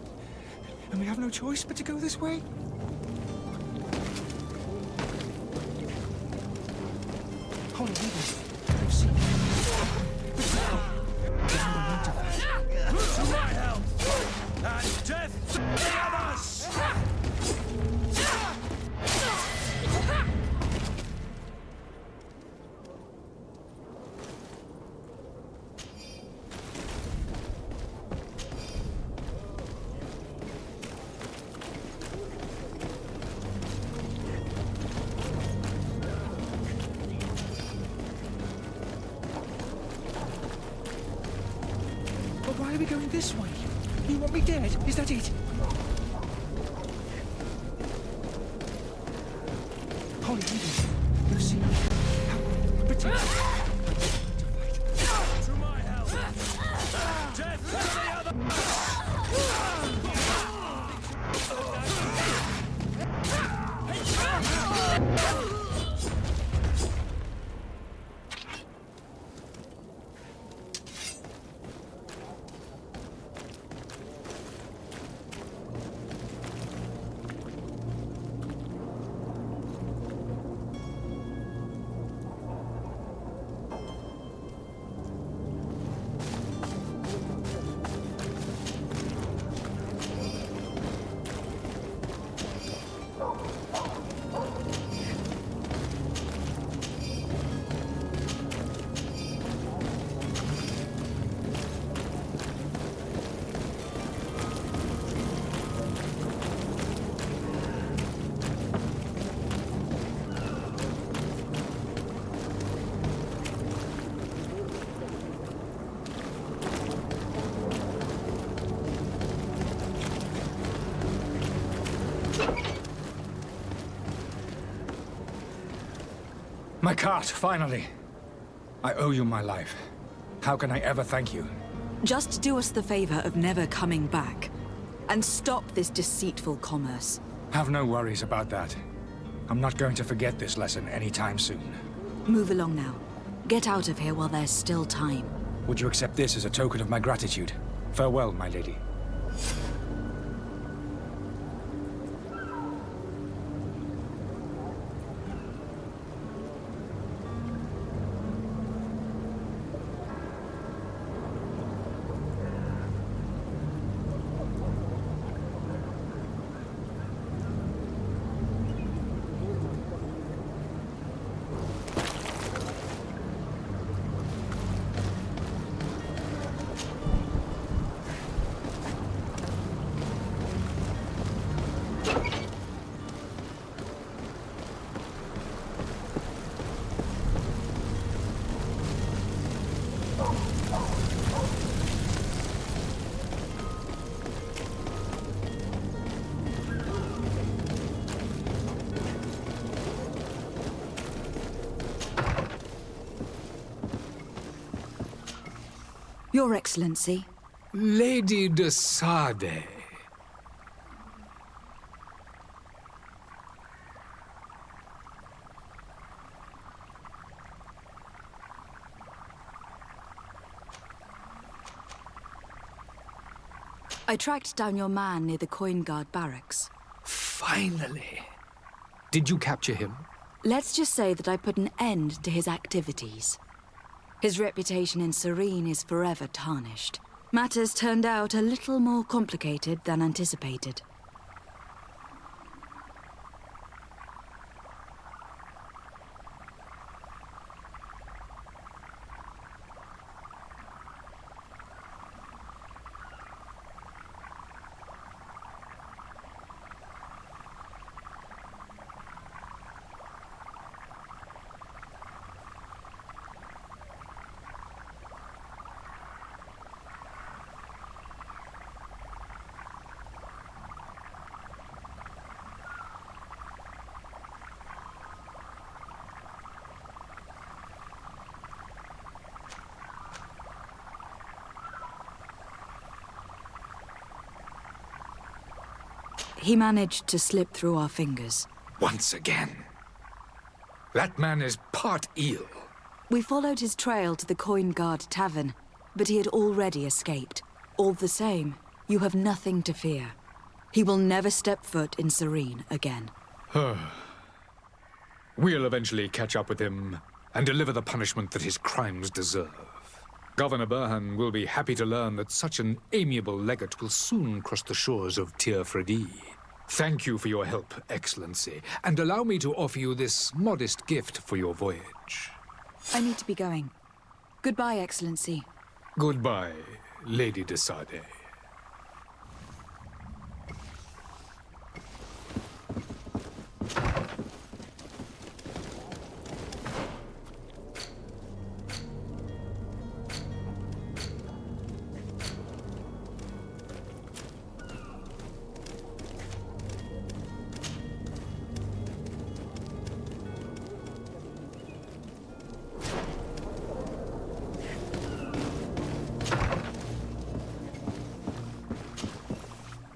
and we have no choice but to go this way. Holy leaders, they've seen me. To my help! And death to the others! But why are we going this way? You want me dead? Is that it? Holy leaders, you've seen me. Help me. Protect me. To my help! And death to the others! My cart, finally. I owe you my life. How can I ever thank you? Just do us the favor of never coming back. And stop this deceitful commerce. Have no worries about that. I'm not going to forget this lesson anytime soon. Move along now. Get out of here while there's still time. Would you accept this as a token of my gratitude? Farewell, my lady. Your Excellency. Lady de Sade. I tracked down your man near the Coin Guard barracks. Finally. Did you capture him? Let's just say that I put an end to his activities. His reputation in Serene is forever tarnished. Matters turned out a little more complicated than anticipated. He managed to slip through our fingers. Once again. That man is part eel. We followed his trail to the Coin Guard Tavern, but he had already escaped. All the same, You have nothing to fear. He will never step foot in Serene again. We'll eventually catch up with him and deliver the punishment that his crimes deserve. Governor Burhan will be happy to learn that such an amiable legate will soon cross the shores of Tir Fredi. Thank you for your help, Excellency, and allow me to offer you this modest gift for your voyage. I need to be going. Goodbye, Excellency. Goodbye, Lady de Sade.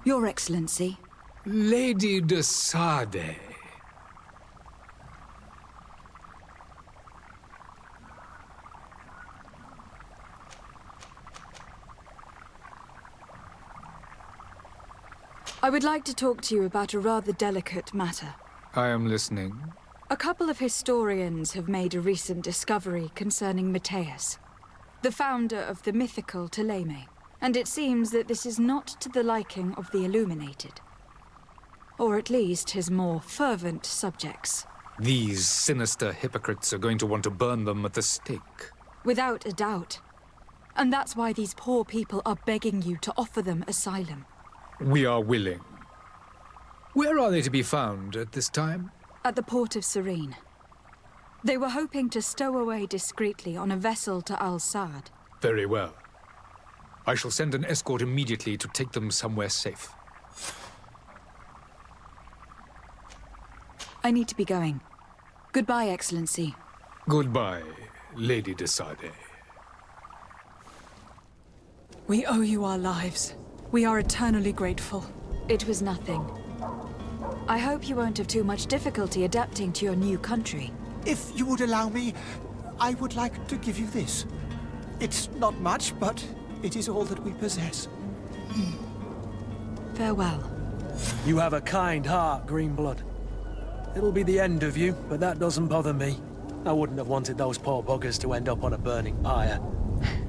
Your Excellency. Lady de Sade. I would like to talk to you about a rather delicate matter. I am listening. A couple of historians have made a recent discovery concerning Matthias, the founder of the mythical Thélème, and it seems that this is not to the liking of the Illuminated. Or at least his more fervent subjects. These sinister hypocrites are going to want to burn them at the stake. Without a doubt. And that's why these poor people are begging you to offer them asylum. We are willing. Where are they to be found at this time? At the port of Serene. They were hoping to stow away discreetly on a vessel to Al-Sad. Very well. I shall send an escort immediately to take them somewhere safe. I need to be going. Goodbye, Excellency. Goodbye, Lady de Sade. We owe you our lives. We are eternally grateful. It was nothing. I hope you won't have too much difficulty adapting to your new country. If you would allow me, I would like to give you this. It's not much, but it is all that we possess. Farewell. You have a kind heart, Greenblood. It'll be the end of you, but that doesn't bother me. I wouldn't have wanted those poor buggers to end up on a burning pyre.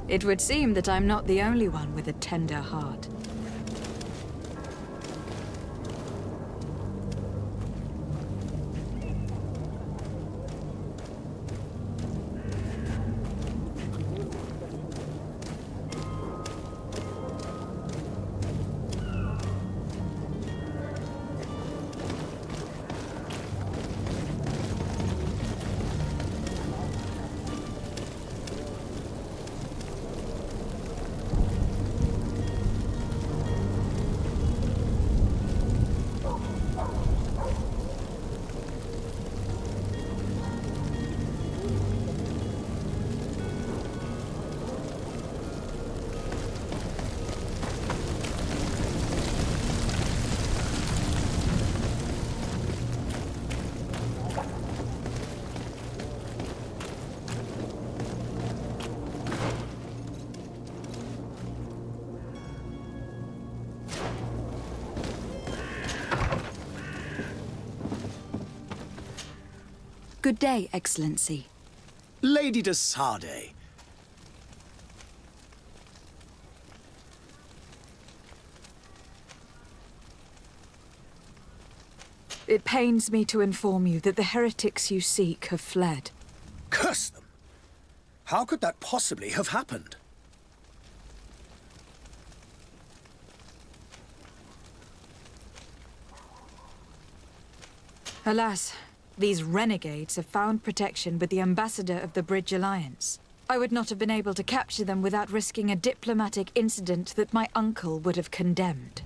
It would seem that I'm not the only one with a tender heart. Good day, Excellency. Lady de Sade. It pains me to inform you that the heretics you seek have fled. Curse them! How could that possibly have happened? Alas, these renegades have found protection with the ambassador of the Bridge Alliance. I would not have been able to capture them without risking a diplomatic incident that my uncle would have condemned.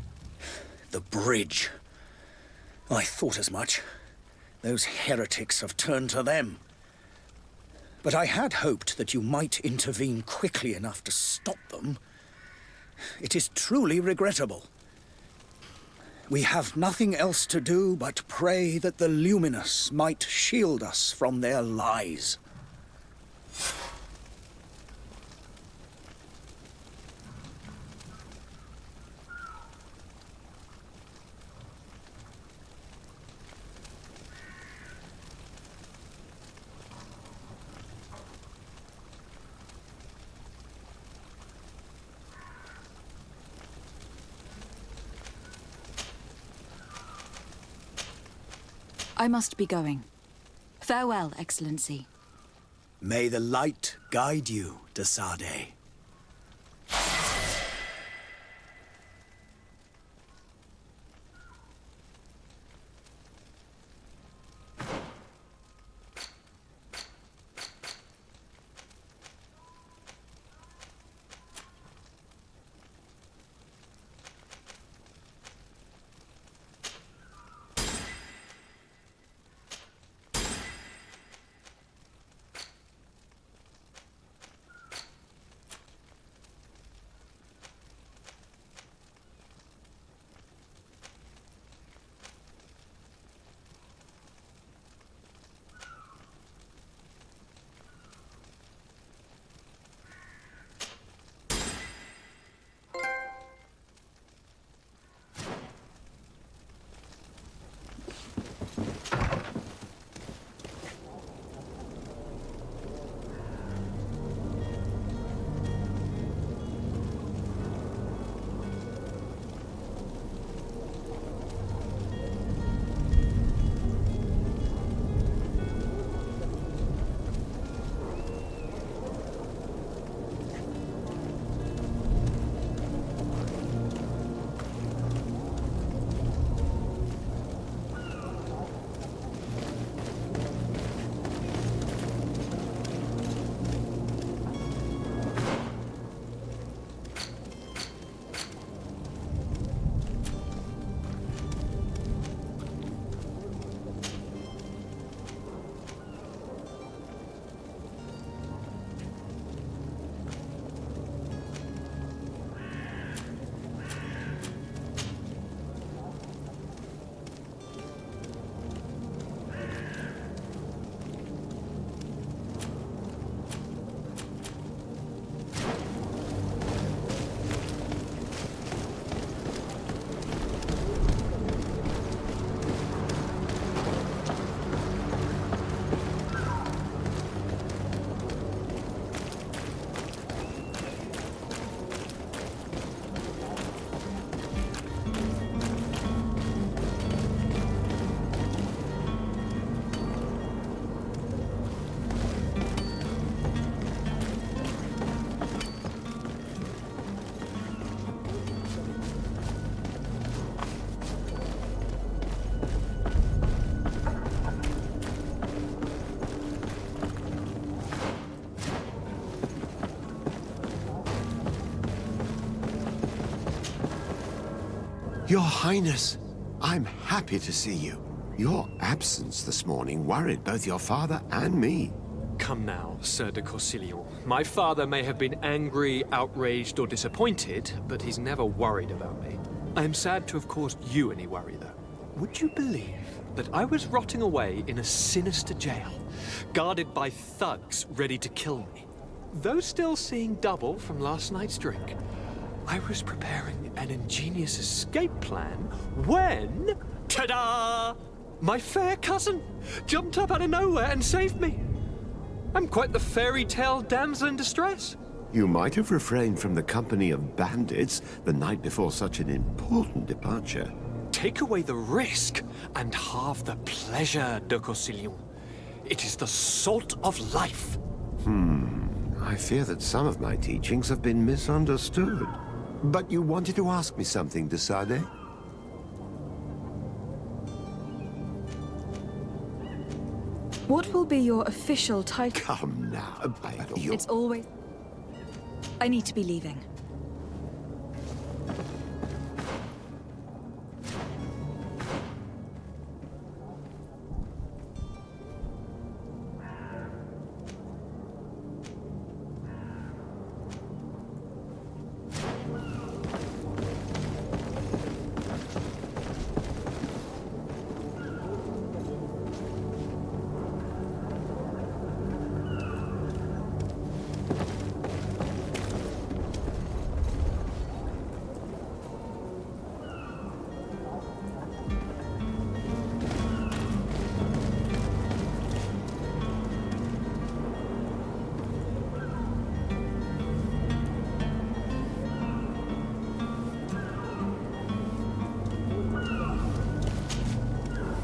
The bridge. I thought as much. Those heretics have turned to them. But I had hoped that you might intervene quickly enough to stop them. It is truly regrettable. We have nothing else to do but pray that the Luminous might shield us from their lies. I must be going. Farewell, Excellency. May the light guide you, de Sade. Your Highness, I'm happy to see you. Your absence this morning worried both your father and me. Come now, Sir de Corsilion. My father may have been angry, outraged, or disappointed, but he's never worried about me. I am sad to have caused you any worry, though. Would you believe that I was rotting away in a sinister jail, guarded by thugs ready to kill me? Though still seeing double from last night's drink, I was preparing an ingenious escape plan when, ta-da! My fair cousin jumped up out of nowhere and saved me. I'm quite the fairy tale damsel in distress. You might have refrained from the company of bandits the night before such an important departure. Take away the risk and halve the pleasure, de Corsilion. It is the salt of life. I fear that some of my teachings have been misunderstood. But you wanted to ask me something, de Sade? What will be your official title? Come now, It's always... I need to be leaving.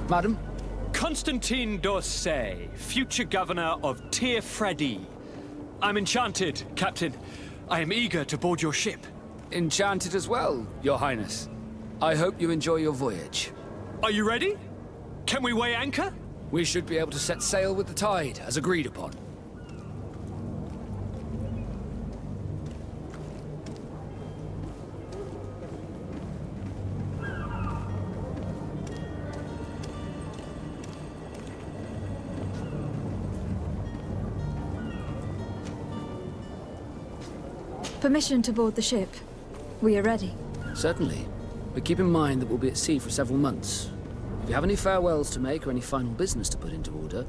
Madam, Constantine d'Orsay, future governor of Tirfredi. I'm enchanted, Captain. I am eager to board your ship. Enchanted as well, Your Highness. I hope you enjoy your voyage. Are you ready? Can we weigh anchor? We should be able to set sail with the tide, as agreed upon. Permission to board the ship. We are ready. Certainly. But keep in mind that we'll be at sea for several months. If you have any farewells to make or any final business to put into order,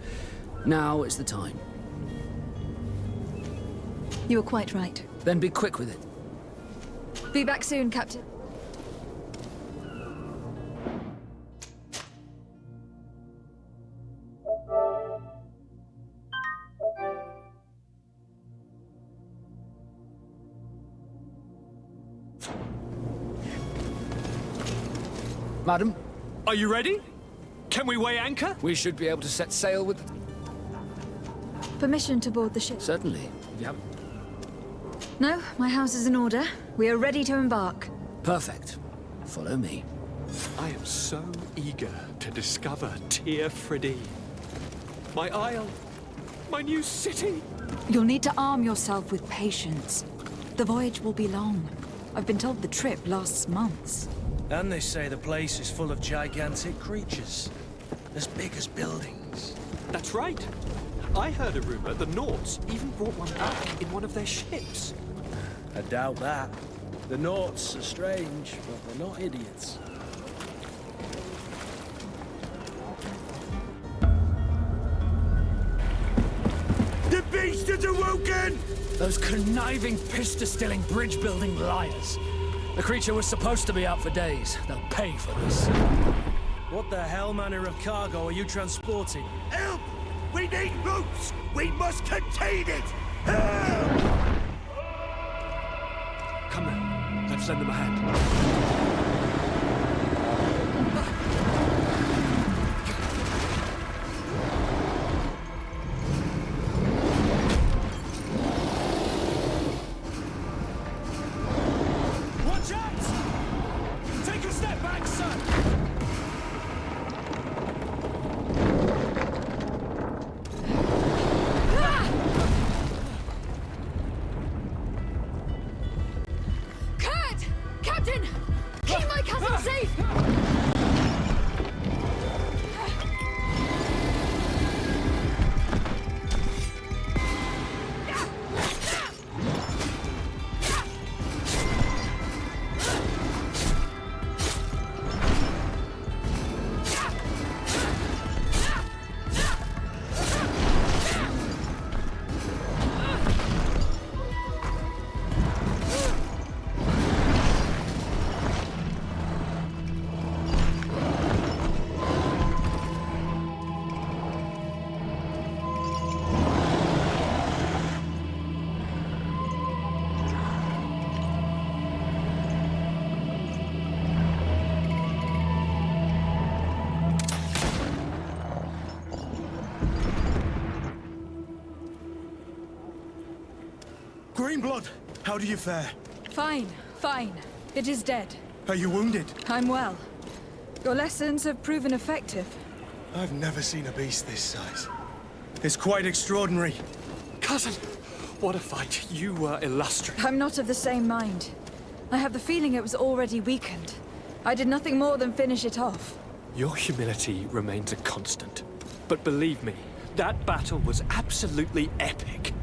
now is the time. You are quite right. Then be quick with it. Be back soon, Captain. Madam? Are you ready? Can we weigh anchor? We should be able to set sail with... Permission to board the ship. Certainly. If you have... No, my house is in order. We are ready to embark. Perfect. Follow me. I am so eager to discover Tirfredi. My isle. My new city. You'll need to arm yourself with patience. The voyage will be long. I've been told the trip lasts months. And they say the place is full of gigantic creatures. As big as buildings. That's right. I heard a rumor the Nauts even brought one back in one of their ships. I doubt that. The Nauts are strange, but they're not idiots. The beast is awoken! Those conniving, piss-distilling, bridge-building liars. The creature was supposed to be out for days. They'll pay for this. What the hell manner of cargo are you transporting? Help! We need ropes! We must contain it! Help! Come now, let's lend them a hand. Greenblood, how do you fare? Fine, fine. It is dead. Are you wounded? I'm well. Your lessons have proven effective. I've never seen a beast this size. It's quite extraordinary. Cousin, what a fight. You were illustrious. I'm not of the same mind. I have the feeling it was already weakened. I did nothing more than finish it off. Your humility remains a constant. But believe me, that battle was absolutely epic.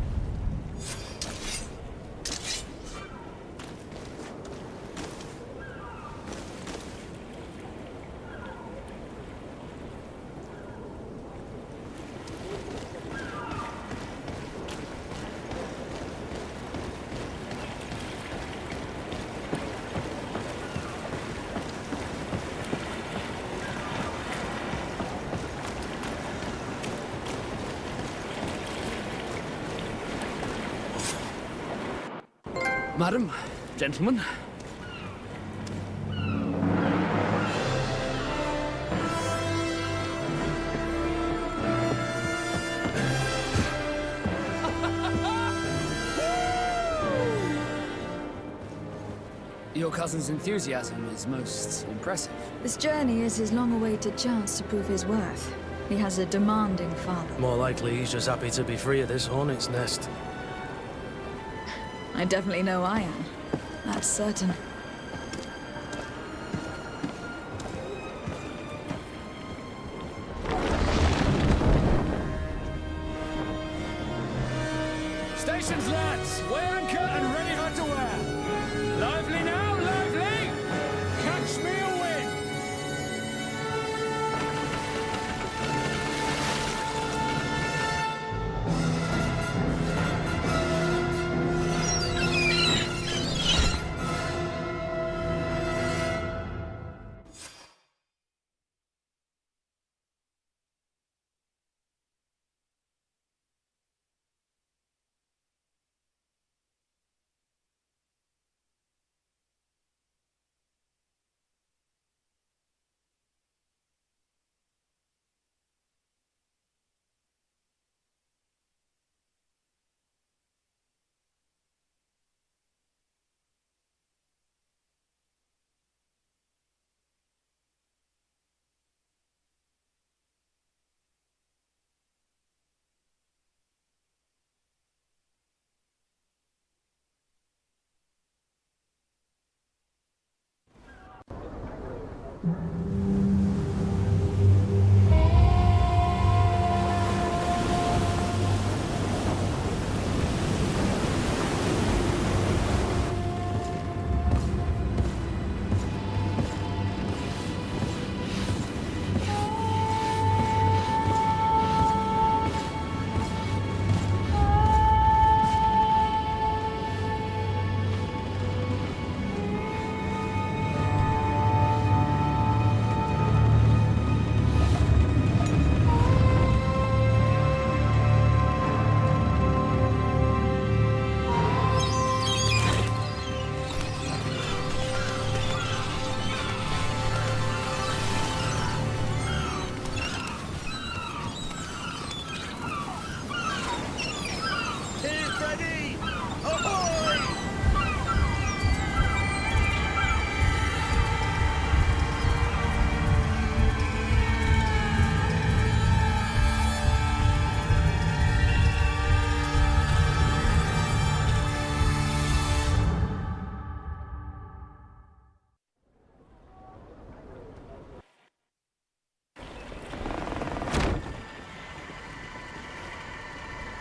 Madam, gentlemen. cousin's enthusiasm is most impressive. This journey is his long-awaited chance to prove his worth. He has a demanding father. More likely he's just happy to be free of this hornet's nest. I definitely know I am. That's certain. Stations, lads! Wear and cut and ready for to wear! Lively now, lively! Catch me a win!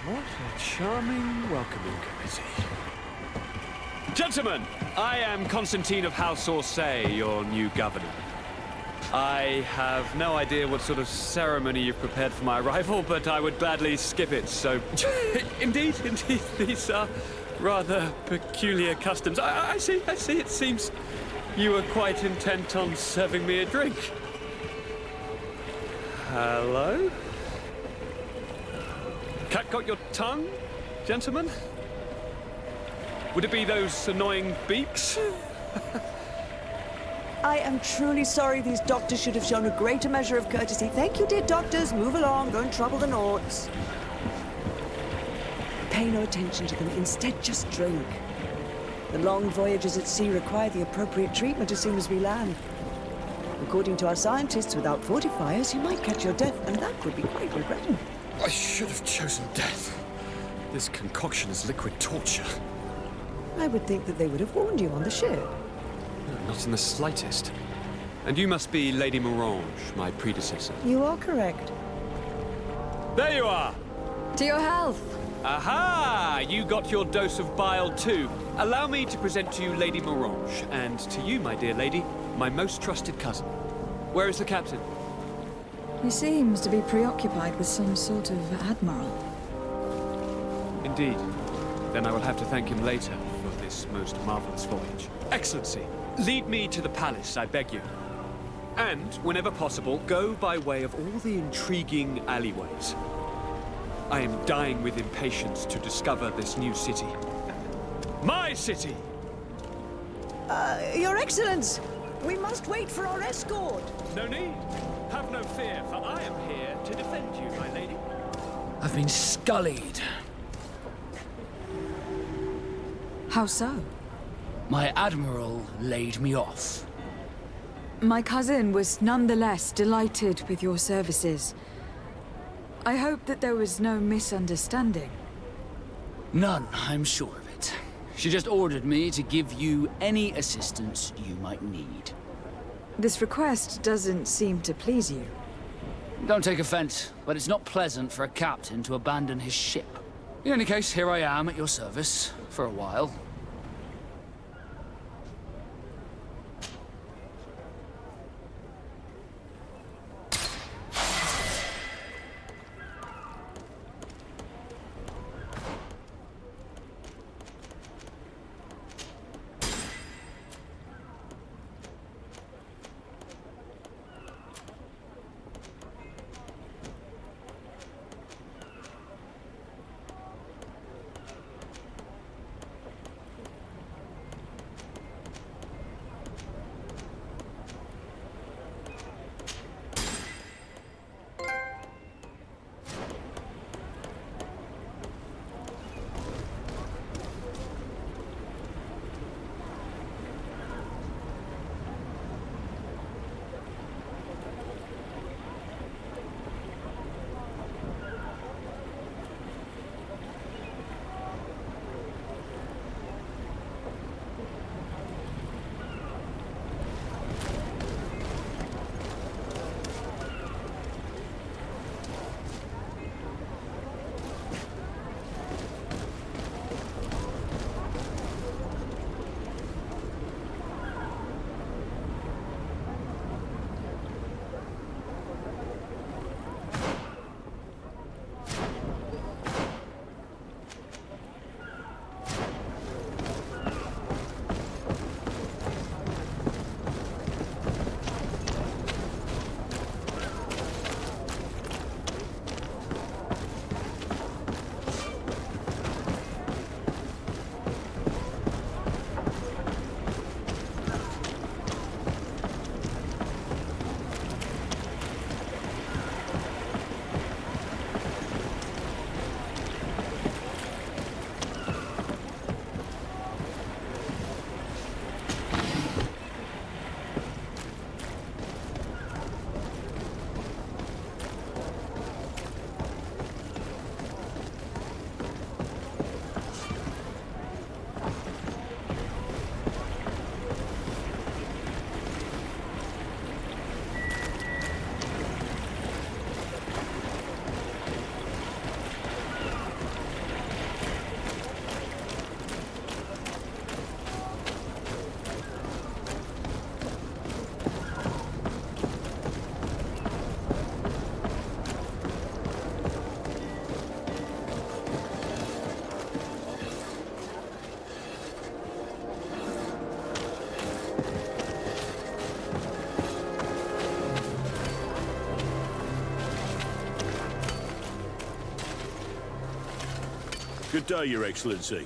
What a charming welcoming committee. Gentlemen, I am Constantine of House Orsay, your new governor. I have no idea what sort of ceremony you've prepared for my arrival, but I would gladly skip it, so... Indeed, these are rather peculiar customs. I see, it seems you were quite intent on serving me a drink. Hello? Cat got your tongue, gentlemen? Would it be those annoying beaks? I am truly sorry. These doctors should have shown a greater measure of courtesy. Thank you, dear doctors. Move along. Don't trouble the Nauts. Pay no attention to them. Instead, just drink. The long voyages at sea require the appropriate treatment as soon as we land. According to our scientists, without fortifiers, you might catch your death, and that would be quite regrettable. I should have chosen death. This concoction is liquid torture. I would think that they would have warned you on the ship. No, not in the slightest. And you must be Lady Morange, my predecessor. You are correct. There you are! To your health! Aha! You got your dose of bile too. Allow me to present to you Lady Morange, and to you, my dear lady, my most trusted cousin. Where is the captain? He seems to be preoccupied with some sort of admiral. Indeed. Then I will have to thank him later for this most marvelous voyage. Excellency, lead me to the palace, I beg you. And, whenever possible, go by way of all the intriguing alleyways. I am dying with impatience to discover this new city. My city! Your Excellence! We must wait for our escort! No need. Have no fear, for I am here to defend you, my lady. I've been scullied. How so? My admiral laid me off. My cousin was nonetheless delighted with your services. I hope that there was no misunderstanding. None, I'm sure of it. She just ordered me to give you any assistance you might need. This request doesn't seem to please you. Don't take offense, but it's not pleasant for a captain to abandon his ship. In any case, here I am at your service, for a while. Good day, Your Excellency.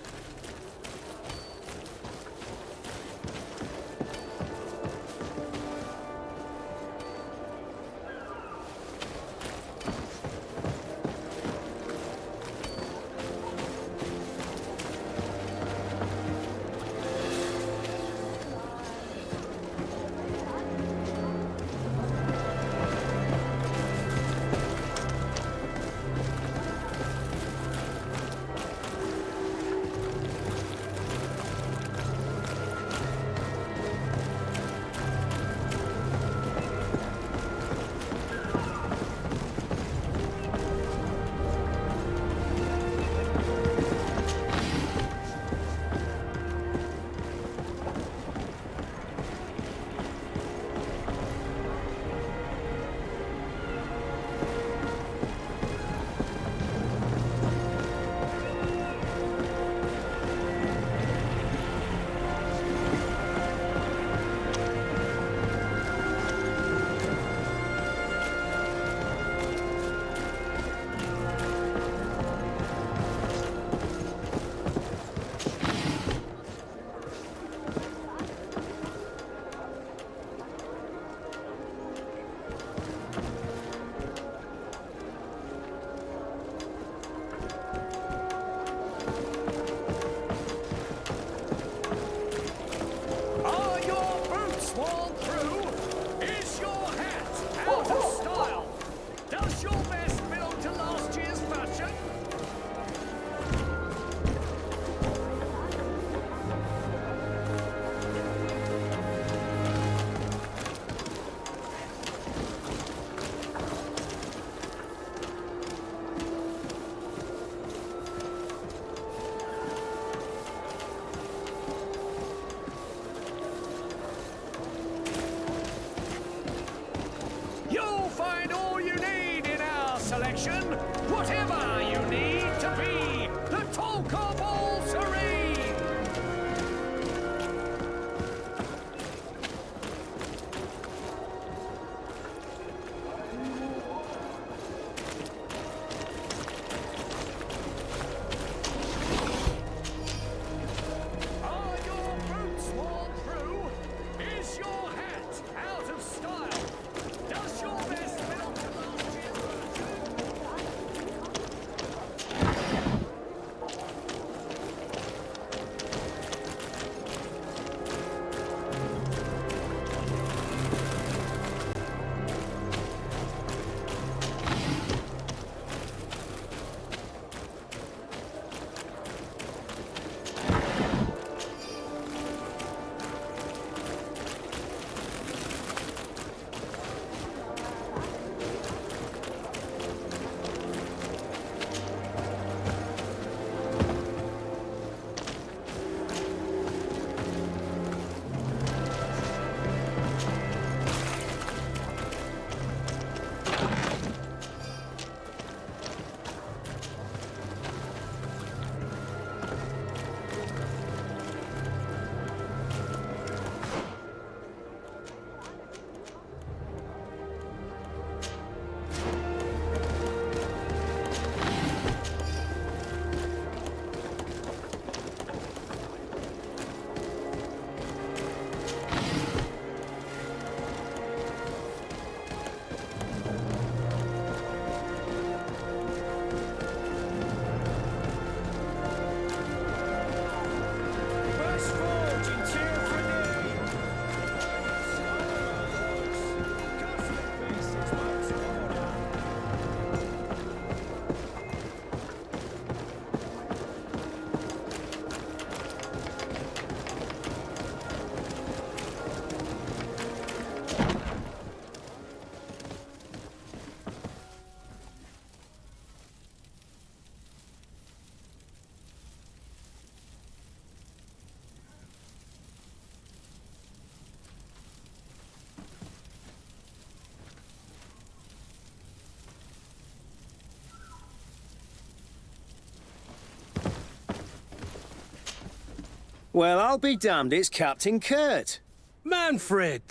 Well, I'll be damned, it's Captain Kurt. Manfred!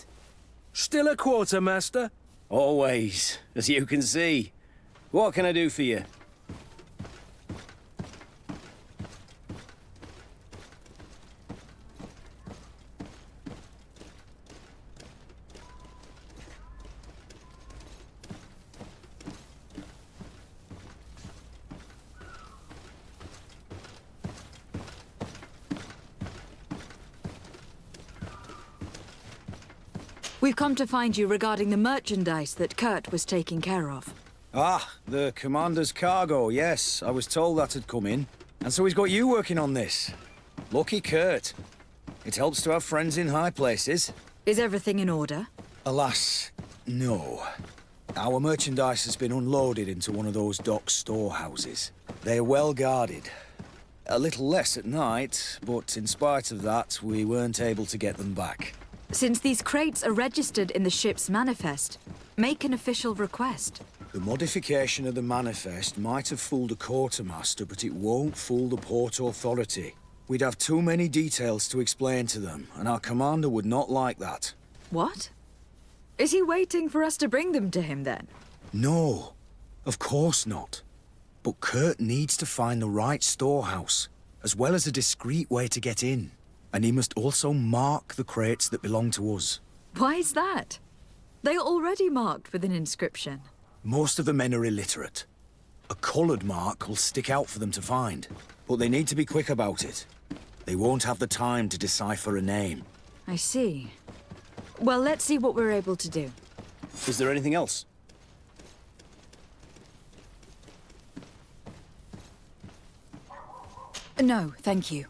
Still a quartermaster? Always, as you can see. What can I do for you? We've come to find you regarding the merchandise that Kurt was taking care of. Ah, the commander's cargo, yes. I was told that had come in. And so he's got you working on this. Lucky Kurt. It helps to have friends in high places. Is everything in order? Alas, no. Our merchandise has been unloaded into one of those dock storehouses. They're well guarded. A little less at night, but in spite of that, we weren't able to get them back. Since these crates are registered in the ship's manifest, make an official request. The modification of the manifest might have fooled a quartermaster, but it won't fool the port authority. We'd have too many details to explain to them, and our commander would not like that. What? Is he waiting for us to bring them to him, then? No, of course not. But Kurt needs to find the right storehouse, as well as a discreet way to get in. And he must also mark the crates that belong to us. Why is that? They are already marked with an inscription. Most of the men are illiterate. A coloured mark will stick out for them to find, but they need to be quick about it. They won't have the time to decipher a name. I see. Well, let's see what we're able to do. Is there anything else? No, thank you.